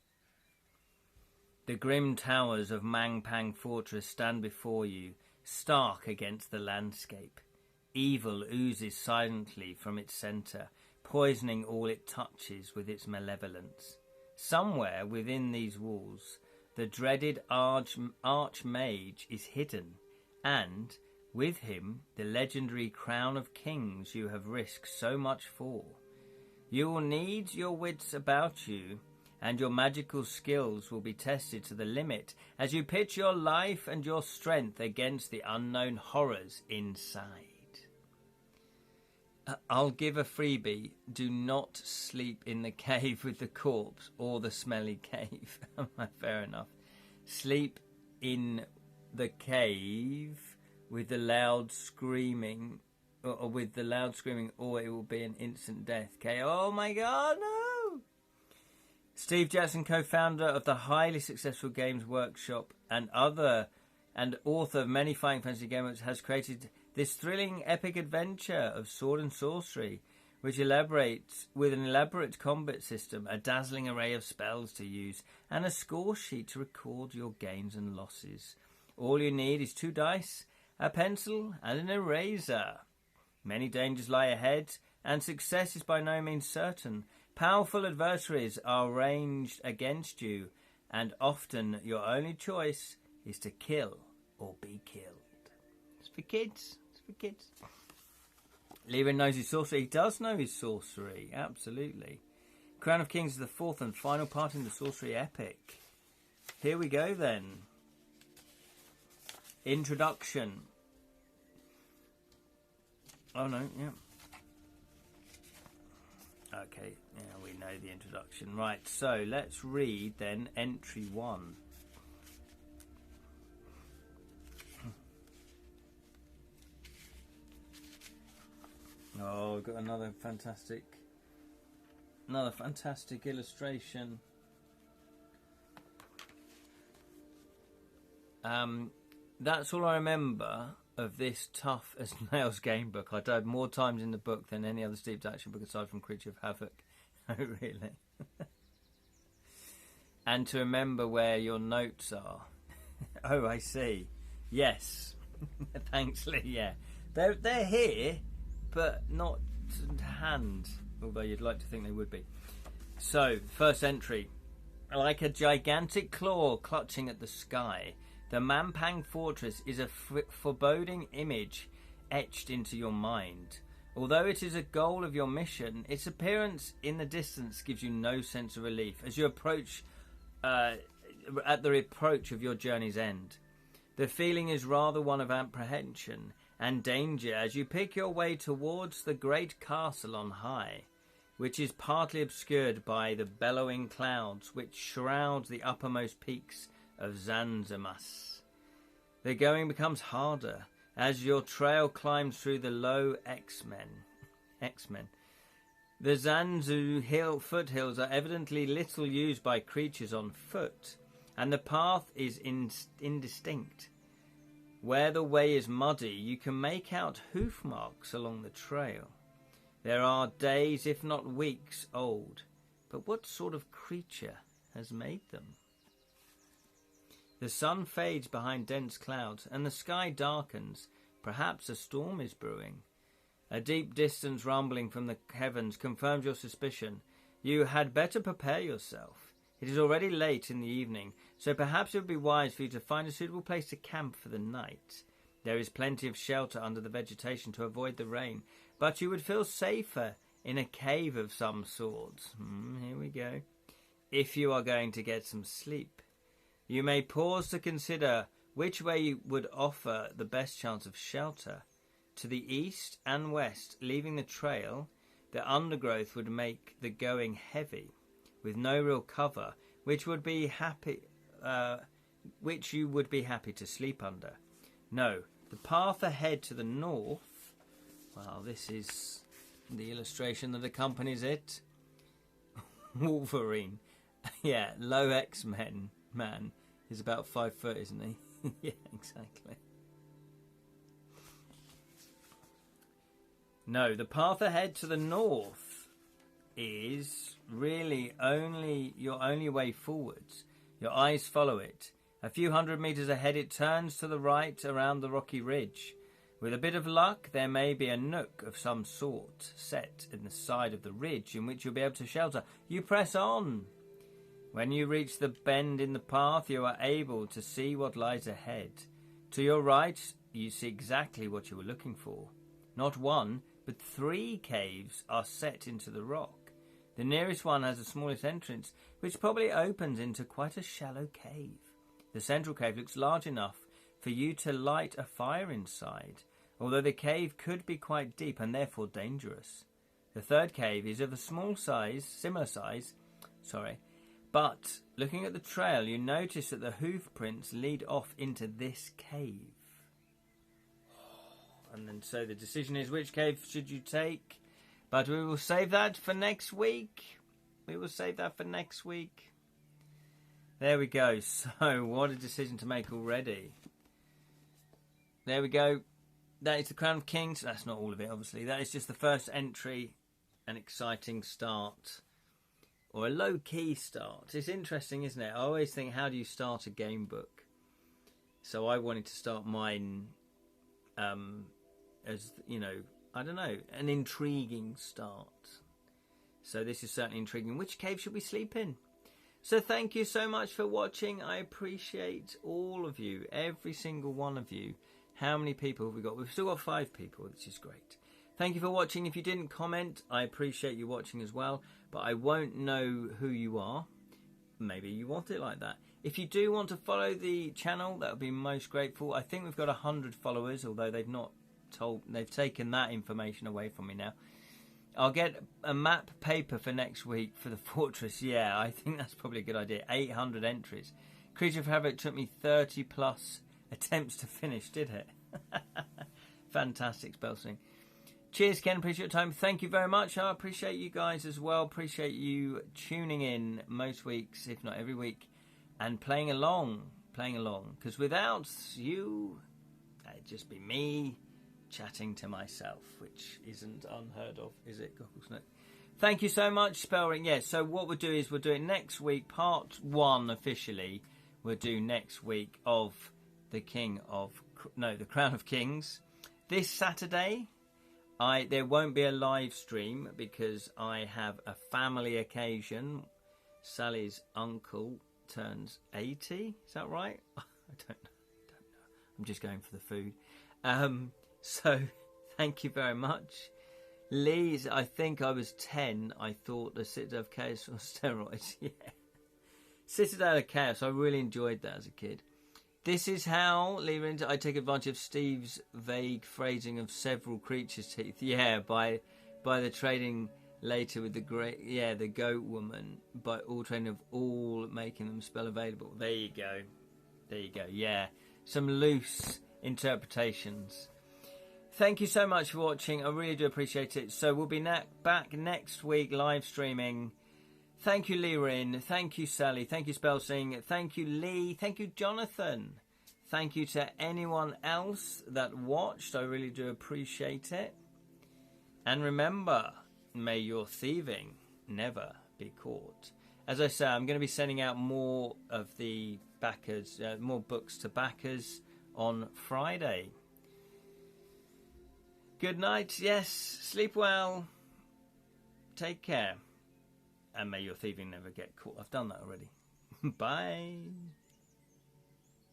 S1: The grim towers of Mampang Fortress stand before you, stark against the landscape. Evil oozes silently from its centre, poisoning all it touches with its malevolence. Somewhere within these walls, the dreaded Archmage is hidden, and, with him, the legendary Crown of Kings you have risked so much for. You will need your wits about you, and your magical skills will be tested to the limit as you pitch your life and your strength against the unknown horrors inside. I'll give a freebie. Do not sleep in the cave with the corpse or the smelly cave. Fair enough. Sleep in the cave with the loud screaming, or with the loud screaming, or it will be an instant death. Okay. Oh my God, no! Steve Jackson, co-founder of the highly successful Games Workshop and author of many fighting fantasy games, has created this thrilling epic adventure of sword and sorcery, which elaborates with an elaborate combat system, a dazzling array of spells to use, and a score sheet to record your gains and losses. All you need is 2 dice, a pencil, and an eraser. Many dangers lie ahead, and success is by no means certain. Powerful adversaries are ranged against you, and often your only choice is to kill or be killed. It's for kids. It's for kids. Leland knows his sorcery. He does know his sorcery, absolutely. Crown of Kings is the 4th and final part in the sorcery epic. Here we go then. Introduction. Oh no, yeah. Okay, yeah, we know the introduction. Right, so let's read then entry 1. Oh, we've got another fantastic illustration. That's all I remember of this tough as nails game book. I died more times in the book than any other Steeped action book aside from Creature of Havoc. Oh, really? And to remember where your notes are. Oh, I see. Yes. Thanks, Lee. Yeah. They're here, but not to hand, although you'd like to think they would be. So, first entry. Like a gigantic claw clutching at the sky, the Mampang fortress is a foreboding image etched into your mind. Although it is a goal of your mission, its appearance in the distance gives you no sense of relief as you approach at the approach of your journey's end. The feeling is rather one of apprehension and danger as you pick your way towards the great castle on high, which is partly obscured by the bellowing clouds which shroud the uppermost peaks of Zanzimas. The going becomes harder as your trail climbs through the low X-Men. The Zanzu foothills are evidently little used by creatures on foot, and the path is indistinct. Where the way is muddy, you can make out hoof marks along the trail. There are days, if not weeks, old, but what sort of creature has made them? The sun fades behind dense clouds, and the sky darkens. Perhaps a storm is brewing. A deep distant rumbling from the heavens confirms your suspicion. You had better prepare yourself. It is already late in the evening, so perhaps it would be wise for you to find a suitable place to camp for the night. There is plenty of shelter under the vegetation to avoid the rain, but you would feel safer in a cave of some sort. Here we go. If you are going to get some sleep. You may pause to consider which way you would offer the best chance of shelter. To the east and west, leaving the trail, the undergrowth would make the going heavy, with no real cover, which you would be happy to sleep under. No, the path ahead to the north. Well, this is the illustration that accompanies it. Wolverine. Yeah, low X-Men man. He's about 5 foot, isn't he? Yeah, exactly. No, the path ahead to the north is really your only way forwards. Your eyes follow it. A few hundred meters ahead it turns to the right around the rocky ridge. With a bit of luck, there may be a nook of some sort set in the side of the ridge in which you'll be able to shelter. You press on. When you reach the bend in the path, you are able to see what lies ahead. To your right, you see exactly what you were looking for. Not one, but 3 caves are set into the rock. The nearest one has the smallest entrance, which probably opens into quite a shallow cave. The central cave looks large enough for you to light a fire inside, although the cave could be quite deep and therefore dangerous. The third cave is of a similar size, but looking at the trail, you notice that the hoof prints lead off into this cave. And then so the decision is, which cave should you take? But we will save that for next week. There we go. So, what a decision to make already. There we go. That is the Crown of Kings. That's not all of it, obviously. That is just the first entry. An exciting start. Or a low-key start. It's interesting, isn't it? I always think, how do you start a game book? So I wanted to start mine as, I don't know, an intriguing start. So this is certainly intriguing. Which cave should we sleep in? So thank you so much for watching. I appreciate all of you, every single one of you. How many people have we got? We've still got 5 people, which is great. Thank you for watching. If you didn't comment, I appreciate you watching as well, but I won't know who you are. Maybe you want it like that. If you do want to follow the channel, that would be most grateful. I think we've got 100 followers, although they've taken that information away from me now. I'll get a map paper for next week for the fortress. Yeah, I think that's probably a good idea. 800 entries. Creature of Havoc took me 30 plus attempts to finish, did it? Fantastic spellswing. Cheers, Ken. Appreciate your time. Thank you very much. I appreciate you guys as well. Appreciate you tuning in most weeks, if not every week, and playing along playing along. Because without you, it'd just be me chatting to myself, which isn't unheard of, is it, Gogglesnook? Thank you so much, Spellring. Yeah, so what we'll do is we'll do it next week, part 1 officially. We'll do next week of the Crown of Kings. This Saturday, there won't be a live stream because I have a family occasion. Sally's uncle turns 80. Is that right? I don't know. I'm just going for the food. So thank you very much. Lee's, I think I was 10. I thought the Citadel of Chaos on steroids. Yeah. Citadel of Chaos. I really enjoyed that as a kid. This is how, Lee, I take advantage of Steve's vague phrasing of several creatures' teeth. Yeah, by the trading later with the goat woman, by all trading of all making them spell available. There you go. Yeah, some loose interpretations. Thank you so much for watching. I really do appreciate it. So we'll be back next week live streaming. Thank you, Lee Rin. Thank you, Sally. Thank you, Spellsing. Thank you, Lee. Thank you, Jonathan. Thank you to anyone else that watched. I really do appreciate it. And remember, may your thieving never be caught. As I say, I'm going to be sending out more of the backers, more books to backers on Friday. Good night. Yes, sleep well. Take care. And may your thieving never get caught. I've done that already. Bye.